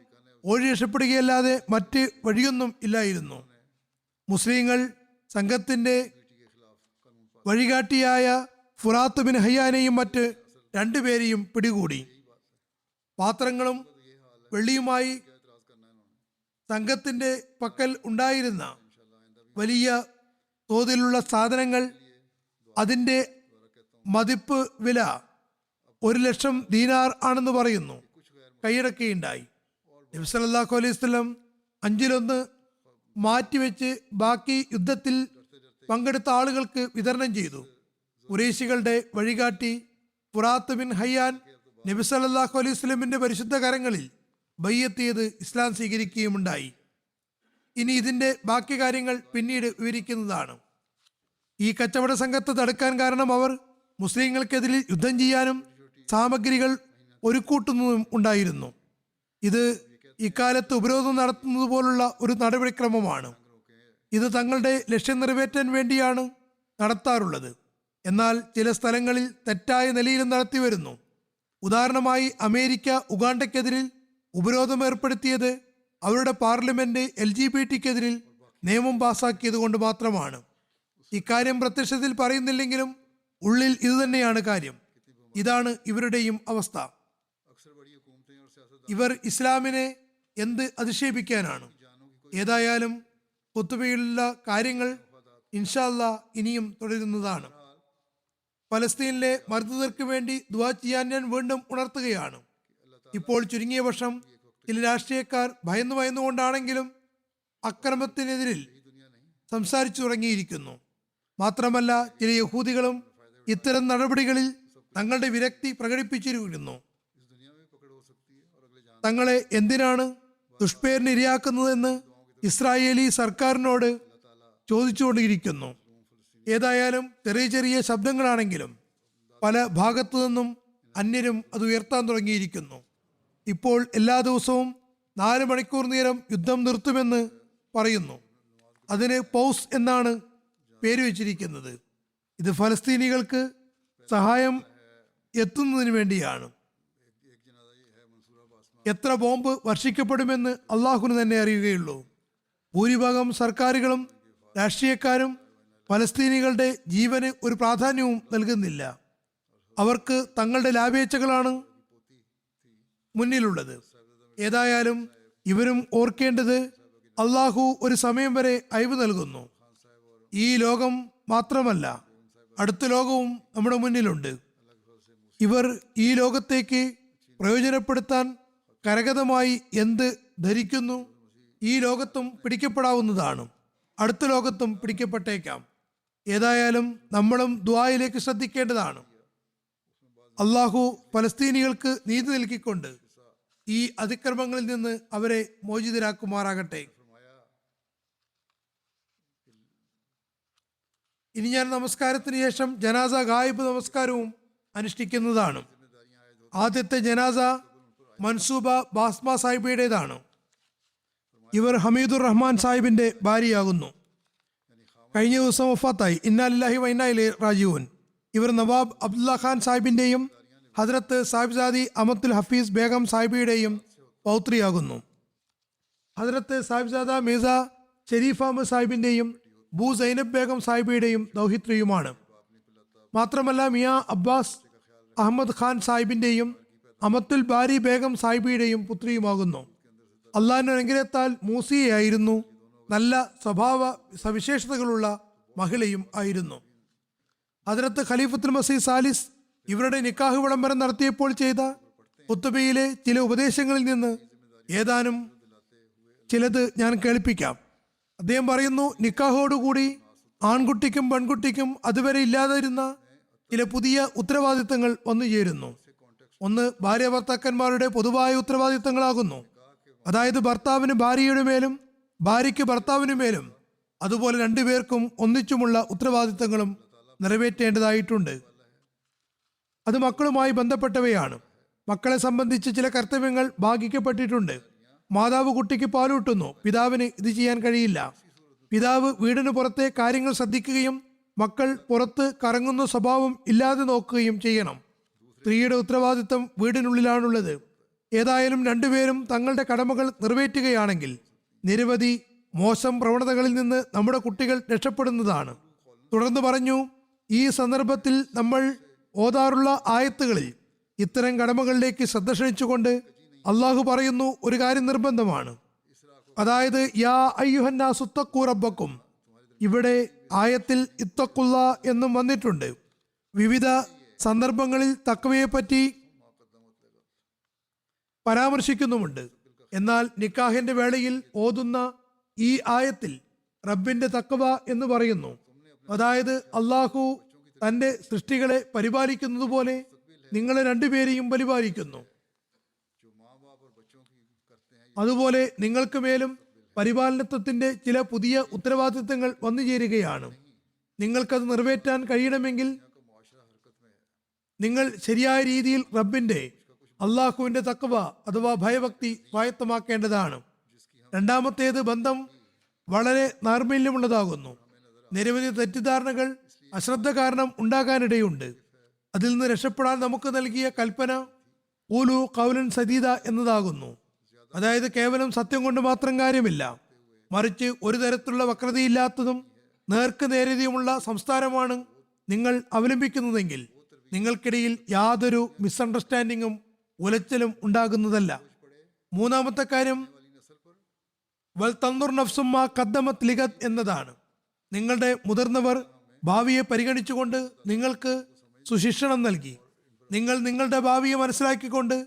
ഓടി രക്ഷപ്പെടുകയല്ലാതെ മറ്റ് വഴിയൊന്നും ഇല്ലായിരുന്നു. മുസ്ലിങ്ങൾ സംഘത്തിന്റെ വഴികാട്ടിയായ ഫുറാത്ത് ബിൻ ഹയ്യാനെയും മറ്റ് 2 പേരെയും പിടികൂടി. പാത്രങ്ങളും വെള്ളിയുമായി സംഘത്തിന്റെ പക്കൽ ഉണ്ടായിരുന്ന വലിയ തോതിലുള്ള സാധനങ്ങൾ, അതിന്റെ മതിപ്പ് വില 1,00,000 ദീനാർ ആണെന്ന് പറയുന്നു, കൈയടക്കുകയുണ്ടായി. നബി സല്ലല്ലാഹു അലൈഹി വസല്ലം 5-1 മാറ്റിവെച്ച് ബാക്കി യുദ്ധത്തിൽ പങ്കെടുത്ത ആളുകൾക്ക് വിതരണം ചെയ്തു. ഖുറൈശികളുടെ വഴികാട്ടി ഫുറാത്ത് ബിൻ ഹയ്യാൻ നബി സല്ലല്ലാഹു അലൈഹി വസല്ലമിന്റെ പരിശുദ്ധ കരങ്ങളിൽ ബയ്യത്ത് ചെയ്ത് ഇസ്ലാം സ്വീകരിക്കുകയുമുണ്ടായി. ഇനി ഇതിന്റെ ബാക്കി കാര്യങ്ങൾ പിന്നീട് വിവരിക്കുന്നതാണ്. ഈ കച്ചവട സംഘത്തെ തടുക്കാൻ കാരണം അവർ മുസ്ലിങ്ങൾക്കെതിരെ യുദ്ധം ചെയ്യാനും സാമഗ്രികൾ ഒരുക്കൂട്ടുന്നതും ഉണ്ടായിരുന്നു. ഇത് ഇക്കാലത്ത് ഉപരോധം നടത്തുന്നത് പോലുള്ള ഒരു നടപടിക്രമമാണ്. ഇത് തങ്ങളുടെ ലക്ഷ്യം നിറവേറ്റാൻ വേണ്ടിയാണ് നടത്താറുള്ളത്. എന്നാൽ ചില സ്ഥലങ്ങളിൽ തെറ്റായ നിലയിലും നടത്തി വരുന്നു. ഉദാഹരണമായി, അമേരിക്ക ഉഗാണ്ടയ്ക്കെതിരിൽ ഉപരോധം ഏർപ്പെടുത്തിയത് അവരുടെ പാർലമെന്റ് LGBT-ക്കെതിരിൽ നിയമം പാസാക്കിയത് കൊണ്ട് മാത്രമാണ്. ഇക്കാര്യം പ്രത്യക്ഷത്തിൽ പറയുന്നില്ലെങ്കിലും ഉള്ളിൽ ഇതുതന്നെയാണ് കാര്യം. ഇതാണ് ഇവരുടെയും അവസ്ഥ. ഇവർ ഇസ്ലാമിനെ എന്ത് അധിക്ഷേപിക്കാനാണ്. ഏതായാലും ഖുത്ബയിലുള്ള കാര്യങ്ങൾ ഇൻഷാ അല്ലാഹ് ഇനിയും തുടരുന്നതാണ്. ഫലസ്തീനിലെ മർദ്ദിതർക്ക് വേണ്ടി ദുആ ചെയ്യാൻ ഞാൻ വീണ്ടും ഉണർത്തുകയാണ്. ഇപ്പോൾ ചുരുങ്ങിയ വർഷം ചില രാഷ്ട്രീയക്കാർ ഭയന്നുകൊണ്ടാണെങ്കിലും അക്രമത്തിനെതിരിൽ സംസാരിച്ചു തുടങ്ങിയിരിക്കുന്നു. മാത്രമല്ല, ചില യഹൂദികളും ഇത്തരം നടപടികളിൽ തങ്ങളുടെ വിരക്തി പ്രകടിപ്പിച്ചിരിക്കുന്നു. തങ്ങളെ എന്തിനാണ് ദുഷ്പേരിന് ഇരയാക്കുന്നതെന്ന് ഇസ്രായേലി സർക്കാരിനോട് ചോദിച്ചുകൊണ്ടിരിക്കുന്നു. ഏതായാലും ചെറിയ ചെറിയ ശബ്ദങ്ങളാണെങ്കിലും പല ഭാഗത്തു നിന്നും അന്യരും അത് ഉയർത്താൻ തുടങ്ങിയിരിക്കുന്നു. ഇപ്പോൾ എല്ലാ ദിവസവും 4 മണിക്കൂർ നേരം യുദ്ധം നിർത്തുമെന്ന് പറയുന്നു. അതിന് പൗസ് എന്നാണ് പേര് വെച്ചിരിക്കുന്നത്. ഇത് ഫലസ്തീനികൾക്ക് സഹായം എത്തുന്നതിന് വേണ്ടിയാണ്. എത്ര ബോംബ് വർഷിക്കപ്പെടുമെന്ന് അള്ളാഹുവിന് തന്നെ അറിയുകയുള്ളൂ. ഭൂരിഭാഗം സർക്കാരുകളും രാഷ്ട്രീയക്കാരും ഫലസ്തീനികളുടെ ജീവന് ഒരു പ്രാധാന്യവും നൽകുന്നില്ല. അവർക്ക് തങ്ങളുടെ ലാഭേച്ഛകളാണ് മുന്നിലുള്ളത്. ഏതായാലും ഇവരും ഓർക്കേണ്ടത്, അള്ളാഹു ഒരു സമയം വരെ അയവ് നൽകുന്നു. ഈ ലോകം മാത്രമല്ല, അടുത്ത ലോകവും നമ്മുടെ മുന്നിലുണ്ട്. ഇവർ ഈ ലോകത്തേക്ക് പ്രയോജനപ്പെടുത്താൻ കരഗതമായി എന്ത് ധരിക്കുന്നു, ഈ ലോകത്തും പിടിക്കപ്പെടാവുന്നതാണ്, അടുത്ത ലോകത്തും പിടിക്കപ്പെട്ടേക്കാം. ഏതായാലും നമ്മളും ദുആയിലേക്ക് ശ്രദ്ധിക്കേണ്ടതാണ്. അള്ളാഹു പലസ്തീനികൾക്ക് നീതി നൽകിക്കൊണ്ട് ഈ അതിക്രമങ്ങളിൽ നിന്ന് അവരെ മോചിതരാക്കുമാറാകട്ടെ. ഇനി ഞാൻ നമസ്കാരത്തിന് ശേഷം ജനാസ ഗായിബ് നമസ്കാരവും അനുഷ്ഠിക്കുന്നതാണ്. ആദ്യത്തെ ജനാസ മൻസൂബ ബാസ്മ സാഹിബയുടേതാണ്. ഇവർ ഹമീദുർ റഹ്മാൻ സാഹിബിന്റെ ഭാര്യയാകുന്നു. കഴിഞ്ഞ ദിവസം വഫാത്തായി. ഇന്നാ ലില്ലാഹി വ ഇന്നാ ഇലൈഹി റാജിഊൻ. ഇവർ നവാബ് അബ്ദുല്ല ഖാൻ സാഹിബിന്റെയും ഹദ്രത്ത് സാഹിബ്സാദി അമത്തുൽ ഹഫീസ് ബേഗം സാഹിബിയുടെയും പൗത്രിയാകുന്നു. ഹദ്രത്ത് സാഹിബ്സാദ മിർസ ഷെരീഫ് അഹമ്മദ് സാഹിബിന്റെയും ബൂ സൈനബ് ബേഗം സാഹിബിയുടെയും ദൗഹിത്രിയുമാണ്. മാത്രമല്ല മിയാ അബ്ബാസ് അഹമ്മദ് ഖാൻ സാഹിബിന്റെയും അമത്തുൽ ബാരി ബേഗം സാഹിബിയുടെയും പുത്രിയുമാകുന്നു. അള്ളാഹിന്റെ അനുഗ്രഹത്താൽ മൂസിയായിരുന്നു. നല്ല സ്വഭാവ സവിശേഷതകളുള്ള മഹിളയും ആയിരുന്നു. ഹദ്രത്ത് ഖലീഫത്തുൽ മസീഹ് സാലിസ് ഇവരുടെ നിക്കാഹ് വിളംബരം നടത്തിയപ്പോൾ ചെയ്ത ഖുത്ബയിലെ ചില ഉപദേശങ്ങളിൽ നിന്ന് ഏതാനും ചിലത് ഞാൻ കേൾപ്പിക്കാം. അദ്ദേഹം പറയുന്നു, നിക്കാഹോടുകൂടി ആൺകുട്ടിക്കും പെൺകുട്ടിക്കും അതുവരെ ഇല്ലാതിരുന്ന ചില പുതിയ ഉത്തരവാദിത്തങ്ങൾ വന്നു ചേരുന്നു. ഒന്ന് ഭാര്യ ഭർത്താക്കന്മാരുടെ പൊതുവായ ഉത്തരവാദിത്തങ്ങളാകുന്നു. അതായത് ഭർത്താവിന് ഭാര്യയുടെ മേലും ഭാര്യയ്ക്ക് ഭർത്താവിന് മേലും അതുപോലെ രണ്ടുപേർക്കും ഒന്നിച്ചുമുള്ള ഉത്തരവാദിത്തങ്ങളും നിറവേറ്റേണ്ടതായിട്ടുണ്ട്. അത് മക്കളുമായി ബന്ധപ്പെട്ടവയാണ്. മക്കളെ സംബന്ധിച്ച് ചില കർത്തവ്യങ്ങൾ ഭാഗിക്കപ്പെട്ടിട്ടുണ്ട്. മാതാവ് കുട്ടിക്ക് പാലൂട്ടുന്നു, പിതാവിന് ഇത് ചെയ്യാൻ കഴിയില്ല. പിതാവ് വീടിന് പുറത്തെ കാര്യങ്ങൾ ശ്രദ്ധിക്കുകയും മക്കൾ പുറത്ത് കറങ്ങുന്ന സ്വഭാവം ഇല്ലാതെ നോക്കുകയും ചെയ്യണം. സ്ത്രീയുടെ ഉത്തരവാദിത്തം വീടിനുള്ളിലാണുള്ളത്. ഏതായാലും രണ്ടുപേരും തങ്ങളുടെ കടമകൾ നിറവേറ്റുകയാണെങ്കിൽ നിരവധി മോശം പ്രവണതകളിൽ നിന്ന് നമ്മുടെ കുട്ടികൾ രക്ഷപ്പെടുന്നതാണ്. തുടർന്ന് പറഞ്ഞു, ഈ സന്ദർഭത്തിൽ നമ്മൾ ഓതാറുള്ള ആയത്തുകളിൽ ഇത്തരം കടമകളിലേക്ക് ശ്രദ്ധ ക്ഷണിച്ചുകൊണ്ട് അള്ളാഹു പറയുന്നു, ഒരു കാര്യം നിർബന്ധമാണ്. അതായത് യാ അയ്യുഹന്നാസു ഇത്തഖൂ റബ്ബക്കും. ഇവിടെ ആയത്തിൽ ഇത്തഖുല്ല എന്നും വന്നിട്ടുണ്ട്. വിവിധ സന്ദർഭങ്ങളിൽ തഖ്വയെ പറ്റി പരാമർശിക്കുന്നുമുണ്ട്. എന്നാൽ നിക്കാഹിന്റെ വേളയിൽ ഓതുന്ന ഈ ആയത്തിൽ റബ്ബിന്റെ തഖ്വ എന്ന് പറയുന്നു. അതായത് അള്ളാഹു തന്റെ സൃഷ്ടികളെ പരിപാലിക്കുന്നത് പോലെ നിങ്ങളെ രണ്ടുപേരെയും പരിപാലിക്കുന്നു. അതുപോലെ നിങ്ങൾക്ക് മേലും പരിപാലനത്വത്തിന്റെ ചില പുതിയ ഉത്തരവാദിത്തങ്ങൾ വന്നു ചേരുകയാണ്. നിങ്ങൾക്കത് നിറവേറ്റാൻ കഴിയണമെങ്കിൽ നിങ്ങൾ ശരിയായ രീതിയിൽ റബ്ബിന്റെ അള്ളാഹുവിന്റെ തഖ്വ അഥവാ ഭയഭക്തി സ്വായത്തമാക്കേണ്ടതാണ്. രണ്ടാമത്തേത് ബന്ധം വളരെ നൈർമല്യമുള്ളതാകുന്നു. നിരവധി തെറ്റിദ്ധാരണകൾ അശ്രദ്ധ കാരണം ഉണ്ടാകാനിടയുണ്ട്. അതിൽ നിന്ന് രക്ഷപ്പെടാൻ നമുക്ക് നൽകിയ കൽപ്പന ഊലു ഖൗലൻ സദീദ എന്നതാകുന്നു. അതായത് കേവലം സത്യം കൊണ്ട് മാത്രം കാര്യമില്ല, മറിച്ച് ഒരു തരത്തിലുള്ള വക്രതയില്ലാത്തതും നേർക്ക് നേരതിയുമുള്ള സംസ്കാരമാണ് നിങ്ങൾ അവലംബിക്കുന്നതെങ്കിൽ നിങ്ങൾക്കിടയിൽ യാതൊരു മിസ്അണ്ടർസ്റ്റാൻഡിങ്ങും ഉലച്ചിലും ഉണ്ടാകുന്നതല്ല. മൂന്നാമത്തെ കാര്യം വൽ തൻദുർ നഫ്സും മാ ഖദ്ദമത് ലിഗദ് എന്നതാണ്. നിങ്ങളുടെ മുതിർന്നവർ ഭാവിയെ പരിഗണിച്ചുകൊണ്ട് നിങ്ങൾക്ക് സുശിക്ഷണം നൽകി. നിങ്ങൾ നിങ്ങളുടെ ഭാവിയെ മനസ്സിലാക്കിക്കൊണ്ട്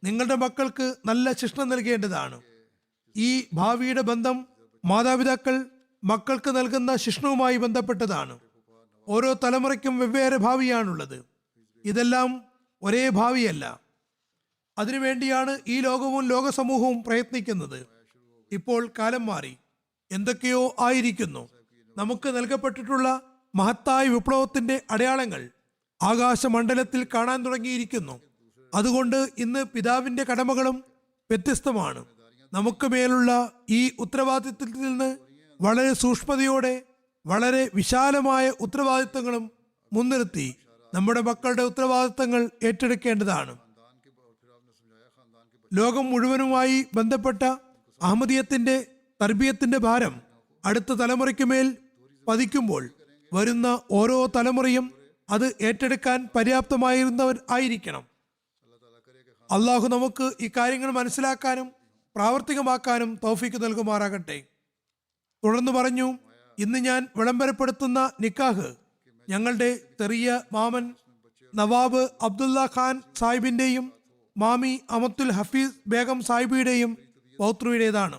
നിങ്ങളുടെ മക്കൾക്ക് നല്ല ശിക്ഷണം നൽകേണ്ടതാണ്. ഈ ഭാവിയുടെ ബന്ധം മാതാപിതാക്കൾ മക്കൾക്ക് നൽകുന്ന ശിക്ഷണവുമായി ബന്ധപ്പെട്ടതാണ്. ഓരോ തലമുറയ്ക്കും വെവ്വേറെ ഭാവിയാണുള്ളത്. ഇതെല്ലാം ഒരേ ഭാവിയല്ല. അതിനുവേണ്ടിയാണ് ഈ ലോകവും ലോക സമൂഹവും പ്രയത്നിക്കുന്നത്. ഇപ്പോൾ കാലം മാറി, എന്തൊക്കെയോ ആയിരിക്കുന്നു. നമുക്ക് നൽകപ്പെട്ടിട്ടുള്ള മഹത്തായ വിപ്ലവത്തിന്റെ അടയാളങ്ങൾ ആകാശമണ്ഡലത്തിൽ കാണാൻ തുടങ്ങിയിരിക്കുന്നു. അതുകൊണ്ട് ഇന്ന് പിതാവിന്റെ കടമകളും വ്യത്യസ്തമാണ്. നമുക്ക് മേലുള്ള ഈ ഉത്തരവാദിത്വത്തിൽ നിന്ന് വളരെ സൂക്ഷ്മതയോടെ വളരെ വിശാലമായ ഉത്തരവാദിത്തങ്ങളും മുൻനിർത്തി നമ്മുടെ മക്കളുടെ ഉത്തരവാദിത്തങ്ങൾ ഏറ്റെടുക്കേണ്ടതാണ്. ലോകം മുഴുവനുമായി ബന്ധപ്പെട്ട അഹമ്മദിയത്തിന്റെ തർബിയത്തിന്റെ ഭാരം അടുത്ത തലമുറയ്ക്ക് മേൽ പതിക്കുമ്പോൾ വരുന്ന ഓരോ തലമുറയും അത് ഏറ്റെടുക്കാൻ പര്യാപ്തമായിരുന്നവർ ആയിരിക്കണം. അള്ളാഹു നമുക്ക് ഈ കാര്യങ്ങൾ മനസ്സിലാക്കാനും പ്രാവർത്തികമാക്കാനും തൗഫീക്ക് നൽകുമാറാകട്ടെ. തുടർന്ന് പറഞ്ഞു, ഇന്ന് ഞാൻ വിളംബരപ്പെടുത്തുന്ന നിക്കാഹ് ഞങ്ങളുടെ ചെറിയ മാമൻ നവാബ് അബ്ദുള്ള ഖാൻ സാഹിബിന്റെയും മാമി അമത്തുൽ ഹഫീസ് ബേഗം സാഹിബിയുടെയും പൗത്രിയുടേതാണ്.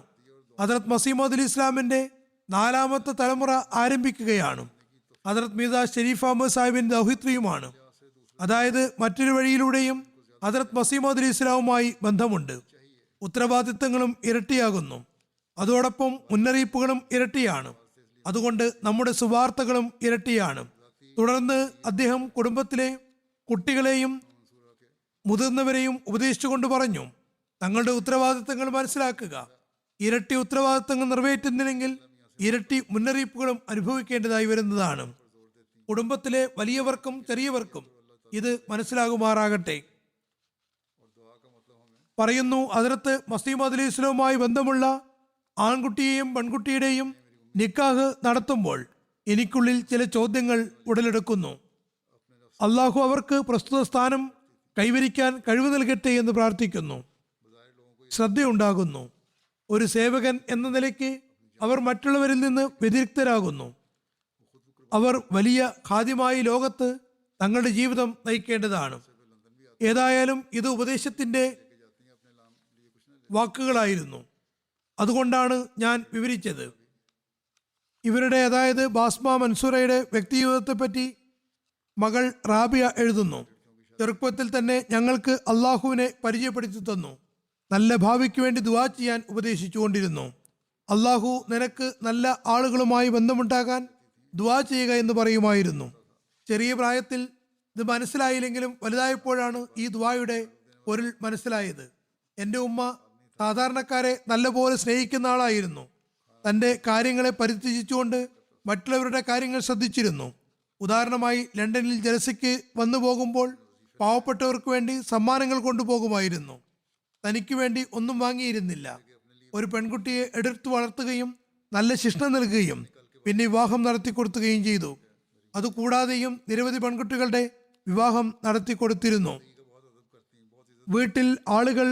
ഹദരത്ത് മസീമദ് അലി ഇസ്ലാമിന്റെ 4ാമത്തെ തലമുറ ആരംഭിക്കുകയാണ്. ഹദരത്ത് മീർസ ഷെരീഫ് അഹമ്മദ് സാഹിബിന്റെ ദൗഹിത്രിയുമാണ്. അതായത് മറ്റൊരു വഴിയിലൂടെയും ഹദരത്ത് മസീമദ് അലി ഇസ്ലാമുമായി ബന്ധമുണ്ട്. ഉത്തരവാദിത്തങ്ങളും ഇരട്ടിയാകുന്നു. അതോടൊപ്പം മുന്നറിയിപ്പുകളും ഇരട്ടിയാണ്. അതുകൊണ്ട് നമ്മുടെ സുവാർത്തകളും ഇരട്ടിയാണ്. തുടർന്ന് അദ്ദേഹം കുടുംബത്തിലെ കുട്ടികളെയും മുതിർന്നവരെയും ഉപദേശിച്ചുകൊണ്ട് പറഞ്ഞു, തങ്ങളുടെ ഉത്തരവാദിത്തങ്ങൾ മനസ്സിലാക്കുക. ഇരട്ടി ഉത്തരവാദിത്തങ്ങൾ നിറവേറ്റുന്നില്ലെങ്കിൽ ഇരട്ടി മുന്നറിയിപ്പുകളും അനുഭവിക്കേണ്ടതായി വരുന്നതാണ്. കുടുംബത്തിലെ വലിയവർക്കും ചെറിയവർക്കും ഇത് മനസ്സിലാകുമാറാകട്ടെ. പറയുന്നു, ഹദരത്ത് മസീമദ് അലി ഇസ്ലാമുമായി ബന്ധമുള്ള ആൺകുട്ടിയെയും പെൺകുട്ടിയുടെയും നിക്കാഹ് നടത്തുമ്പോൾ എനിക്കുള്ളിൽ ചില ചോദ്യങ്ങൾ ഉടലെടുക്കുന്നു. അള്ളാഹു അവർക്ക് പ്രസ്തുത സ്ഥാനം കൈവരിക്കാൻ കഴിവ് നൽകട്ടെ എന്ന് പ്രാർത്ഥിക്കുന്നു. ശ്രദ്ധയുണ്ടാകുന്നു. ഒരു സേവകൻ എന്ന നിലയ്ക്ക് അവർ മറ്റുള്ളവരിൽ നിന്ന് വ്യതിരിക്തരാകുന്നു. അവർ വലിയ ഖാദിമായി ലോകത്ത് തങ്ങളുടെ ജീവിതം നയിക്കേണ്ടതാണ്. ഏതായാലും ഇത് ഉപദേശത്തിന്റെ വാക്കുകളായിരുന്നു. അതുകൊണ്ടാണ് ഞാൻ വിവരിച്ചത്. ഇവരുടെ, അതായത് ബാസ്മ മൻസൂറയുടെ വ്യക്തിജീവിതത്തെപ്പറ്റി മകൾ റാബിയ എഴുതുന്നു, ചെറുപ്പത്തിൽ തന്നെ ഞങ്ങൾക്ക് അള്ളാഹുവിനെ പരിചയപ്പെടുത്തി തന്നു. നല്ല ഭാവിക്ക് വേണ്ടി ദുആ ചെയ്യാൻ ഉപദേശിച്ചുകൊണ്ടിരുന്നു. അള്ളാഹു നിനക്ക് നല്ല ആളുകളുമായി ബന്ധമുണ്ടാകാൻ ദുആ ചെയ്യുക എന്ന് പറയുമായിരുന്നു. ചെറിയ പ്രായത്തിൽ ഇത് മനസ്സിലായില്ലെങ്കിലും വലുതായപ്പോഴാണ് ഈ ദുആയുടെ പൊരുൾ മനസ്സിലായത്. എൻ്റെ ഉമ്മ സാധാരണക്കാരെ നല്ലപോലെ സ്നേഹിക്കുന്ന ആളായിരുന്നു. തൻ്റെ കാര്യങ്ങളെ പരിത്യജിച്ചുകൊണ്ട് മറ്റുള്ളവരുടെ കാര്യങ്ങൾ ശ്രദ്ധിച്ചിരുന്നു. ഉദാഹരണമായി ലണ്ടനിൽ ജലസയ്ക്ക് വന്നു പോകുമ്പോൾ പാവപ്പെട്ടവർക്ക് വേണ്ടി സമ്മാനങ്ങൾ കൊണ്ടുപോകുമായിരുന്നു. തനിക്ക് വേണ്ടി ഒന്നും വാങ്ങിയിരുന്നില്ല. ഒരു പെൺകുട്ടിയെ എടുത്തു വളർത്തുകയും നല്ല ശിക്ഷ നൽകുകയും പിന്നെ വിവാഹം നടത്തി കൊടുക്കുകയും ചെയ്തു. അതുകൂടാതെയും നിരവധി പെൺകുട്ടികളുടെ വിവാഹം നടത്തി കൊടുത്തിരുന്നു. വീട്ടിൽ ആളുകൾ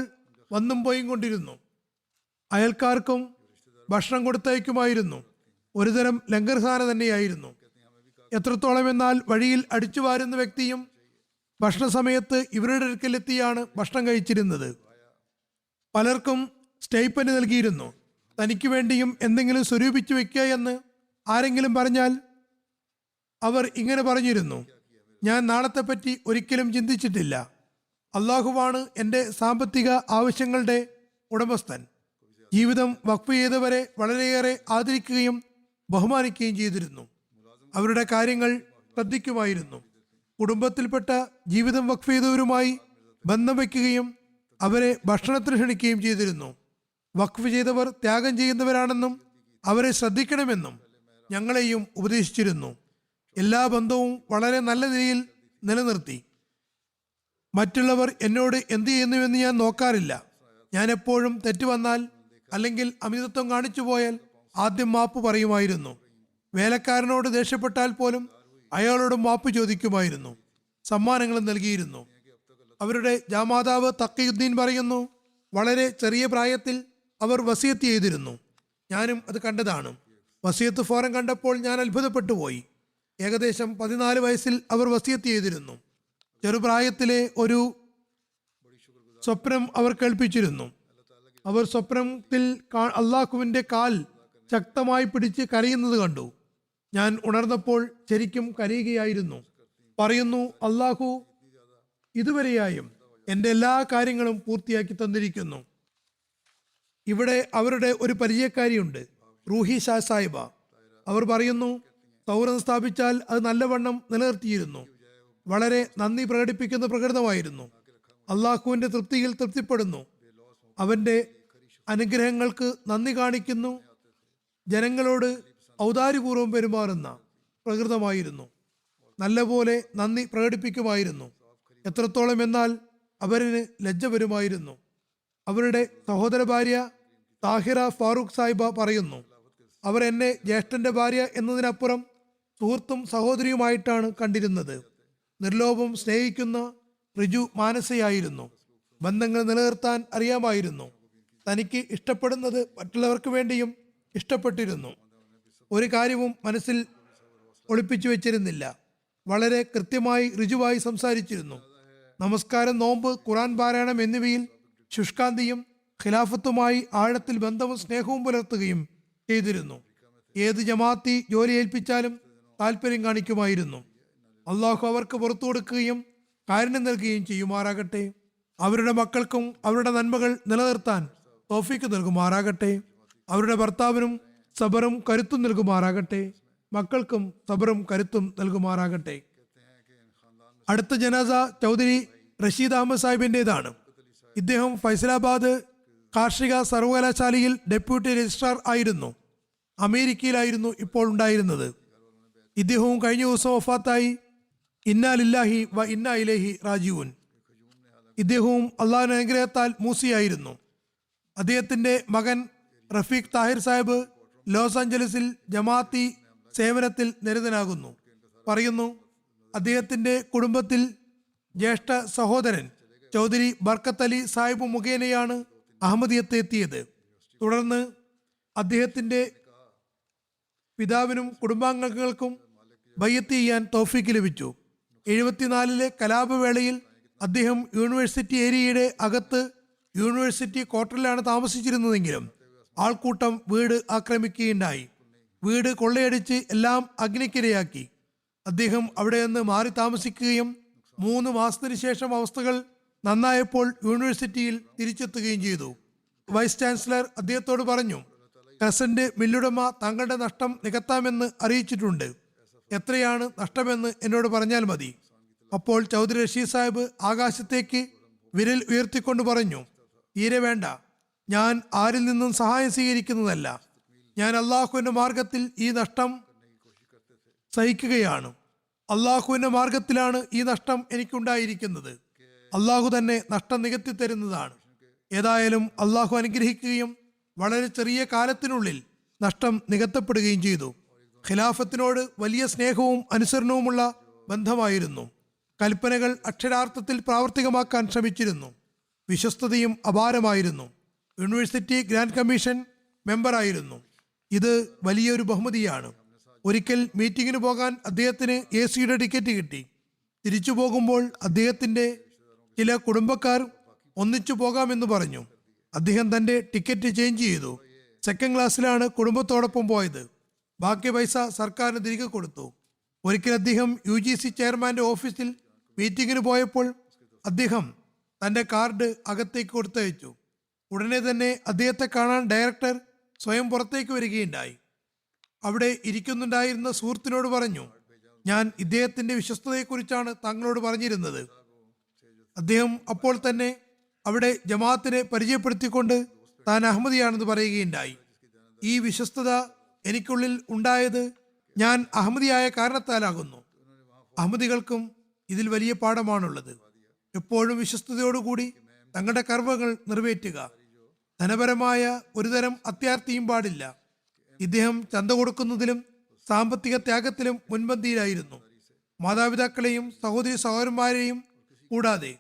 വന്നും പോയും കൊണ്ടിരുന്നു. അയൽക്കാർക്കും ഭക്ഷണം കൊടുത്തയക്കുമായിരുന്നു. ഒരുതരം ലംഗർഖാന തന്നെയായിരുന്നു. എത്രത്തോളം എന്നാൽ വഴിയിൽ അടിച്ചു വാരുന്ന വ്യക്തിയും ഭക്ഷണ സമയത്ത് ഇവരുടെ അടുക്കലെത്തിയാണ് ഭക്ഷണം കഴിച്ചിരുന്നത്. പലർക്കും സ്റ്റൈപ്പൻഡ് നൽകിയിരുന്നു. തനിക്ക് വേണ്ടിയും എന്തെങ്കിലും സ്വരൂപിച്ചു വെക്കുക എന്ന് ആരെങ്കിലും പറഞ്ഞാൽ അവർ ഇങ്ങനെ പറഞ്ഞിരുന്നു, ഞാൻ നാളത്തെപ്പറ്റി ഒരിക്കലും ചിന്തിച്ചിട്ടില്ല. അള്ളാഹുവാണ് എൻ്റെ സാമ്പത്തിക ആവശ്യങ്ങളുടെ ഉടമസ്ഥൻ. ജീവിതം വഖഫ് ചെയ്തവരെ വളരെയേറെ ആദരിക്കുകയും ബഹുമാനിക്കുകയും ചെയ്തിരുന്നു. അവരുടെ കാര്യങ്ങൾ ശ്രദ്ധിക്കുമായിരുന്നു. കുടുംബത്തിൽപ്പെട്ട ജീവിതം വഖഫ് ചെയ്തവരുമായി ബന്ധം വയ്ക്കുകയും അവരെ ഭക്ഷണത്തിന് ക്ഷണിക്കുകയും ചെയ്തിരുന്നു. വഖഫ് ചെയ്തവർ ത്യാഗം ചെയ്യുന്നവരാണെന്നും അവരെ ശ്രദ്ധിക്കണമെന്നും ഞങ്ങളെയും ഉപദേശിച്ചിരുന്നു. എല്ലാ ബന്ധവും വളരെ നല്ല നിലയിൽ നിലനിർത്തി. മറ്റുള്ളവർ എന്നോട് എന്ത് ചെയ്യുന്നുവെന്ന് ഞാൻ നോക്കാറില്ല. ഞാൻ എപ്പോഴും തെറ്റ് വന്നാൽ അല്ലെങ്കിൽ അമിതത്വം കാണിച്ചു പോയാൽ ആദ്യം മാപ്പ് പറയുമായിരുന്നു. വേലക്കാരനോട് ദേഷ്യപ്പെട്ടാൽ പോലും അയാളോട് മാപ്പ് ചോദിക്കുമായിരുന്നു. സമ്മാനങ്ങളും നൽകിയിരുന്നു. അവരുടെ ജാമാതാവ് തഖിയുദ്ദീൻ പറയുന്നു, വളരെ ചെറിയ പ്രായത്തിൽ അവർ വസിയത്ത് ചെയ്തിരുന്നു. ഞാനും അത് കണ്ടതാണ്. വസിയത്ത് ഫോറം കണ്ടപ്പോൾ ഞാൻ അത്ഭുതപ്പെട്ടു പോയി. ഏകദേശം 14 വയസ്സിൽ അവർ വസിയത്ത് ചെയ്തിരുന്നു. ചെറുപ്രായത്തിലെ ഒരു സ്വപ്നം അവർ കേൾപ്പിച്ചിരുന്നു. അവർ സ്വപ്നത്തിൽ അള്ളാഹുവിൻ്റെ കാൽ ശക്തമായി പിടിച്ച് കരയുന്നത് കണ്ടു. ഞാൻ ഉണർന്നപ്പോൾ ശരിക്കും കരയുകയായിരുന്നു. പറയുന്നു, അള്ളാഹു ഇതുവരെയായും എൻ്റെ എല്ലാ കാര്യങ്ങളും പൂർത്തിയാക്കി തന്നിരിക്കുന്നു. ഇവിടെ അവരുടെ ഒരു പരിചയക്കാരിയുണ്ട്, റൂഹി ഷാ സാഹിബ. അവർ പറയുന്നു, സൗഹൃദം സ്ഥാപിച്ചാൽ അത് നല്ലവണ്ണം നിലനിർത്തിയിരുന്നു. വളരെ നന്ദി പ്രകടിപ്പിക്കുന്ന പ്രകൃതമായിരുന്നു. അള്ളാഹുവിൻ്റെ തൃപ്തിയിൽ തൃപ്തിപ്പെടുന്നു. അവൻ്റെ അനുഗ്രഹങ്ങൾക്ക് നന്ദി കാണിക്കുന്നു. ജനങ്ങളോട് ഔദാര്യപൂർവ്വം പെരുമാറുന്ന പ്രകൃതമായിരുന്നു. നല്ലപോലെ നന്ദി പ്രകടിപ്പിക്കുമായിരുന്നു. എത്രത്തോളം എന്നാൽ അവരിന് ലജ്ജ വരുമായിരുന്നു. അവരുടെ സഹോദര ഭാര്യ താഹിറ ഫാറൂഖ് സാഹിബ പറയുന്നു, അവർ എന്നെ ജ്യേഷ്ഠന്റെ ഭാര്യ എന്നതിനപ്പുറം സുഹൃത്തും സഹോദരിയുമായിട്ടാണ് കണ്ടിരുന്നത്. നിർലോഭം സ്നേഹിക്കുന്ന ഋജു മാനസയായിരുന്നു. ബന്ധങ്ങൾ നിലനിർത്താൻ അറിയാമായിരുന്നു. തനിക്ക് ഇഷ്ടപ്പെടുന്നത് മറ്റുള്ളവർക്ക് വേണ്ടിയും ഇഷ്ടപ്പെട്ടിരുന്നു. ഒരു കാര്യവും മനസ്സിൽ ഒളിപ്പിച്ചു വെച്ചിരുന്നില്ല. വളരെ കൃത്യമായി ഋജുവായി സംസാരിച്ചിരുന്നു. നമസ്കാരം, നോമ്പ്, ഖുറാൻ പാരായണം എന്നിവയിൽ ശുഷ്കാന്തിയും ഖിലാഫത്തുമായി ആഴത്തിൽ ബന്ധവും സ്നേഹവും പുലർത്തുകയും ചെയ്തിരുന്നു. ഏത് ജമാഅത്തി ജോലി ഏൽപ്പിച്ചാലും താല്പര്യം കാണിക്കുമായിരുന്നു. അള്ളാഹു അവർക്ക് പുറത്തു കൊടുക്കുകയും കാരുണ്യം നൽകുകയും ചെയ്യുമാറാകട്ടെ. അവരുടെ മക്കൾക്കും അവരുടെ നന്മകൾ നിലനിർത്താൻ തൗഫീക്ക് നൽകുമാറാകട്ടെ. അവരുടെ ഭർത്താവിനും സബറും കരുത്തും നൽകുമാറാകട്ടെ. മക്കൾക്കും സബറും കരുത്തും നൽകുമാറാകട്ടെ. അടുത്ത ജനാസ ചൗധരി റഷീദ് അഹമ്മദ് സാഹിബിൻ്റെതാണ്. ഇദ്ദേഹം ഫൈസലാബാദ് കാർഷിക സർവകലാശാലയിൽ ഡെപ്യൂട്ടി രജിസ്ട്രാർ ആയിരുന്നു. അമേരിക്കയിലായിരുന്നു ഇപ്പോൾ ഉണ്ടായിരുന്നത്. ഇദ്ദേഹവും കഴിഞ്ഞ ദിവസം വഫാത്തായി. ഇന്നാ ലില്ലാഹി വ ഇന്നാ ഇലൈഹി റാജിഊൻ. ഇദ്ദേഹവും അള്ളാഹുവിന്റെ അനുഗ്രഹത്താൽ മൂസിയായിരുന്നു. അദ്ദേഹത്തിന്റെ മകൻ റഫീഖ് താഹിർ സാഹിബ് ലോസ് ആഞ്ചലസിൽ ജമാഅത്തി സേവനത്തിൽ നിരതനാകുന്നു. പറയുന്നു, അദ്ദേഹത്തിന്റെ കുടുംബത്തിൽ ജ്യേഷ്ഠ സഹോദരൻ ചൗധരി ബർക്കത്ത് അലി സാഹിബ് മുഖേനയാണ് അഹമ്മദിയത്ത് എത്തിയത്. തുടർന്ന് അദ്ദേഹത്തിന്റെ പിതാവിനും കുടുംബാംഗങ്ങൾക്കും ബയ്യത്ത് ചെയ്യാൻ തൗഫീക്ക് ലഭിച്ചു. 74 കലാപവേളയിൽ അദ്ദേഹം യൂണിവേഴ്സിറ്റി ഏരിയയുടെ അകത്ത് യൂണിവേഴ്സിറ്റി ക്വാർട്ടറിലാണ് താമസിച്ചിരുന്നതെങ്കിലും ആൾക്കൂട്ടം വീട് ആക്രമിക്കുകയുണ്ടായി. വീട് കൊള്ളയടിച്ച് എല്ലാം അഗ്നിക്കിരയാക്കി. അദ്ദേഹം അവിടെ നിന്ന് മാറി താമസിക്കുകയും 3 മാസത്തിന് ശേഷം അവസ്ഥകൾ നന്നായപ്പോൾ യൂണിവേഴ്സിറ്റിയിൽ തിരിച്ചെത്തുകയും ചെയ്തു. വൈസ് ചാൻസലർ അദ്ദേഹത്തോട് പറഞ്ഞു, ക്രസന്റ് മില്ലുടമ താങ്കളുടെ നഷ്ടം നികത്താമെന്ന് അറിയിച്ചിട്ടുണ്ട്. എത്രയാണ് നഷ്ടമെന്ന് എന്നോട് പറഞ്ഞാൽ മതി. അപ്പോൾ ചൗധരി റഷീദ് സാഹിബ് ആകാശത്തേക്ക് വിരൽ ഉയർത്തിക്കൊണ്ട് പറഞ്ഞു, തീരെ വേണ്ട, ഞാൻ ആരിൽ നിന്നും സഹായം സ്വീകരിക്കുന്നതല്ല. ഞാൻ അള്ളാഹുവിന്റെ മാർഗത്തിൽ ഈ നഷ്ടം സഹിക്കുകയാണ്. അള്ളാഹുവിന്റെ മാർഗത്തിലാണ് ഈ നഷ്ടം എനിക്കുണ്ടായിരിക്കുന്നത്. അള്ളാഹു തന്നെ നഷ്ടം നികത്തി തരുന്നതാണ്. ഏതായാലും അള്ളാഹു അനുഗ്രഹിക്കുകയും വളരെ ചെറിയ കാലത്തിനുള്ളിൽ നഷ്ടം നികത്തപ്പെടുകയും ചെയ്തു. ഖിലാഫത്തിനോട് വലിയ സ്നേഹവും അനുസരണവുമുള്ള ബന്ധമായിരുന്നു. കൽപ്പനകൾ അക്ഷരാർത്ഥത്തിൽ പ്രാവർത്തികമാക്കാൻ ശ്രമിച്ചിരുന്നു. വിശ്വസ്തതയും അപാരമായിരുന്നു. യൂണിവേഴ്സിറ്റി ഗ്രാൻഡ് കമ്മീഷൻ മെമ്പറായിരുന്നു. ഇത് വലിയൊരു ബഹുമതിയാണ്. ഒരിക്കൽ മീറ്റിങ്ങിന് പോകാൻ അദ്ദേഹത്തിന് AC-യുടെ ടിക്കറ്റ് കിട്ടി. തിരിച്ചു പോകുമ്പോൾ അദ്ദേഹത്തിന്റെ ചില കുടുംബക്കാർ ഒന്നിച്ചു പോകാമെന്ന് പറഞ്ഞു. അദ്ദേഹം തന്റെ ടിക്കറ്റ് ചേഞ്ച് ചെയ്തു. സെക്കൻഡ് ക്ലാസ്സിലാണ് കുടുംബത്തോടൊപ്പം പോയത്. ബാക്കി പൈസ സർക്കാരിന് തിരികെ കൊടുത്തു. ഒരിക്കൽ അദ്ദേഹം UGC ചെയർമാന്റെ ഓഫീസിൽ മീറ്റിങ്ങിന് പോയപ്പോൾ അദ്ദേഹം തന്റെ കാർഡ് അകത്തേക്ക് കൊടുത്തയച്ചു. ഉടനെ തന്നെ അദ്ദേഹത്തെ കാണാൻ ഡയറക്ടർ സ്വയം പുറത്തേക്ക് വരികയുണ്ടായി. അവിടെ ഇരിക്കുന്നുണ്ടായിരുന്ന സുഹൃത്തിനോട് പറഞ്ഞു, ഞാൻ ഇദ്ദേഹത്തിന്റെ വിശ്വസ്തതയെക്കുറിച്ചാണ് താങ്കളോട് പറഞ്ഞിരുന്നത്. അദ്ദേഹം അപ്പോൾ തന്നെ അവിടെ ജമാഅത്തിനെ പരിചയപ്പെടുത്തിക്കൊണ്ട് താൻ അഹമ്മദിയാണെന്ന് പറയുകയുണ്ടായി. ഈ വിശ്വസ്തത എനിക്കുള്ളിൽ ഉണ്ടായത് ഞാൻ അഹമ്മദിയായ കാരണത്താലാകുന്നു. അഹമ്മദികൾക്കും ഇതിൽ വലിയ പാഠമാണുള്ളത്. എപ്പോഴും വിശ്വസ്തയോടുകൂടി തങ്ങളുടെ കർമ്മങ്ങൾ നിറവേറ്റുക. ധനപരമായ ഒരുതരം അത്യാർത്തിയും പാടില്ല. ഇദ്ദേഹം ചന്ത കൊടുക്കുന്നതിലും സാമ്പത്തിക ത്യാഗത്തിലും മുൻപന്തിയിലായിരുന്നു. മാതാപിതാക്കളെയും സഹോദരി സഹോദരന്മാരെയും കൂടാതെ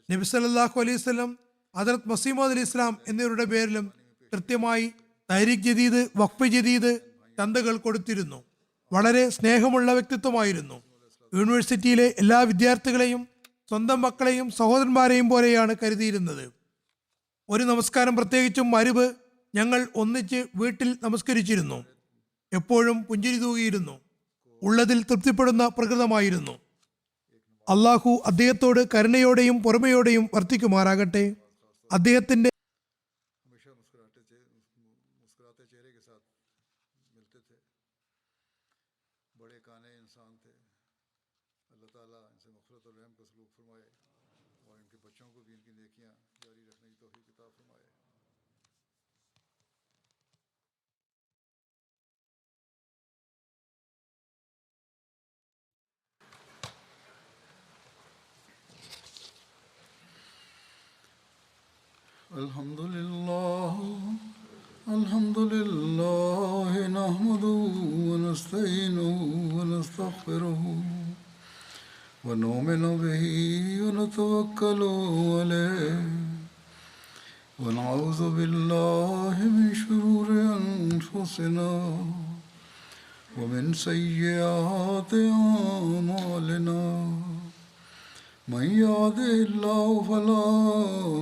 നബി സല്ലല്ലാഹു അലൈഹി വസല്ലം, ഹദ്റത്ത് മസീഹ് മൗഊദ് അലൈഹി ഇസ്ലാം എന്നിവരുടെ പേരിലും കൃത്യമായി തഹ്രീക് ജദീദ്, വഖഫ് ജദീദ് ചന്തകൾ കൊടുത്തിരുന്നു. വളരെ സ്നേഹമുള്ള വ്യക്തിത്വമായിരുന്നു. യൂണിവേഴ്സിറ്റിയിലെ എല്ലാ വിദ്യാർത്ഥികളെയും സ്വന്തം മക്കളെയും സഹോദരന്മാരെയും പോലെയാണ് കരുതിയിരുന്നത്. ഒരു നമസ്കാരം, പ്രത്യേകിച്ചും മരിബ്, ഞങ്ങൾ ഒന്നിച്ച് വീട്ടിൽ നമസ്കരിച്ചിരുന്നു. എപ്പോഴും പുഞ്ചിരി തൂകിയിരുന്നു. ഉള്ളതിൽ തൃപ്തിപ്പെടുന്ന പ്രകൃതമായിരുന്നു. അള്ളാഹു അദ്ദേഹത്തോട് കരുണയോടെയും പൊറുമയോടെയും വർത്തിക്കുമാറാകട്ടെ. അദ്ദേഹത്തിന്റെ الحمد لله نحمده ونستعينه ونستغفره ونؤمن به ونتوكل عليه ونعوذ بالله من شرور أنفسنا ومن سيئات أعمالنا من يهده الله فلا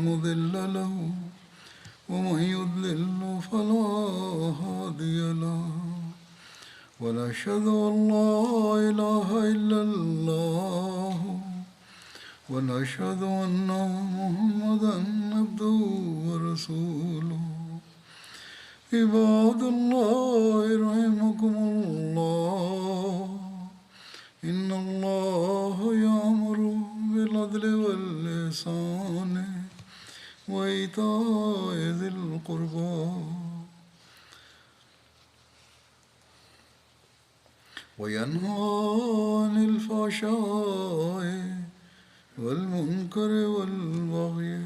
مضل له ومن يضلل فلا هادي له ونشهد أن لا إله إلا الله ونشهد أن محمدا عبده ورسوله عباد الله رحمكم الله إن الله يأمر بالعدل والإحسان وإيتاء ذي القربى وينهى عن الفحشاء والمنكر والبغي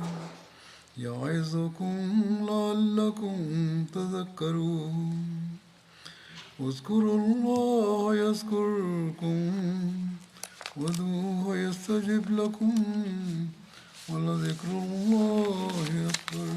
يعظكم لعلكم تذكرون اذكروا الله يذكركم وادعوه يستجب لكم ولذكر الله أكبر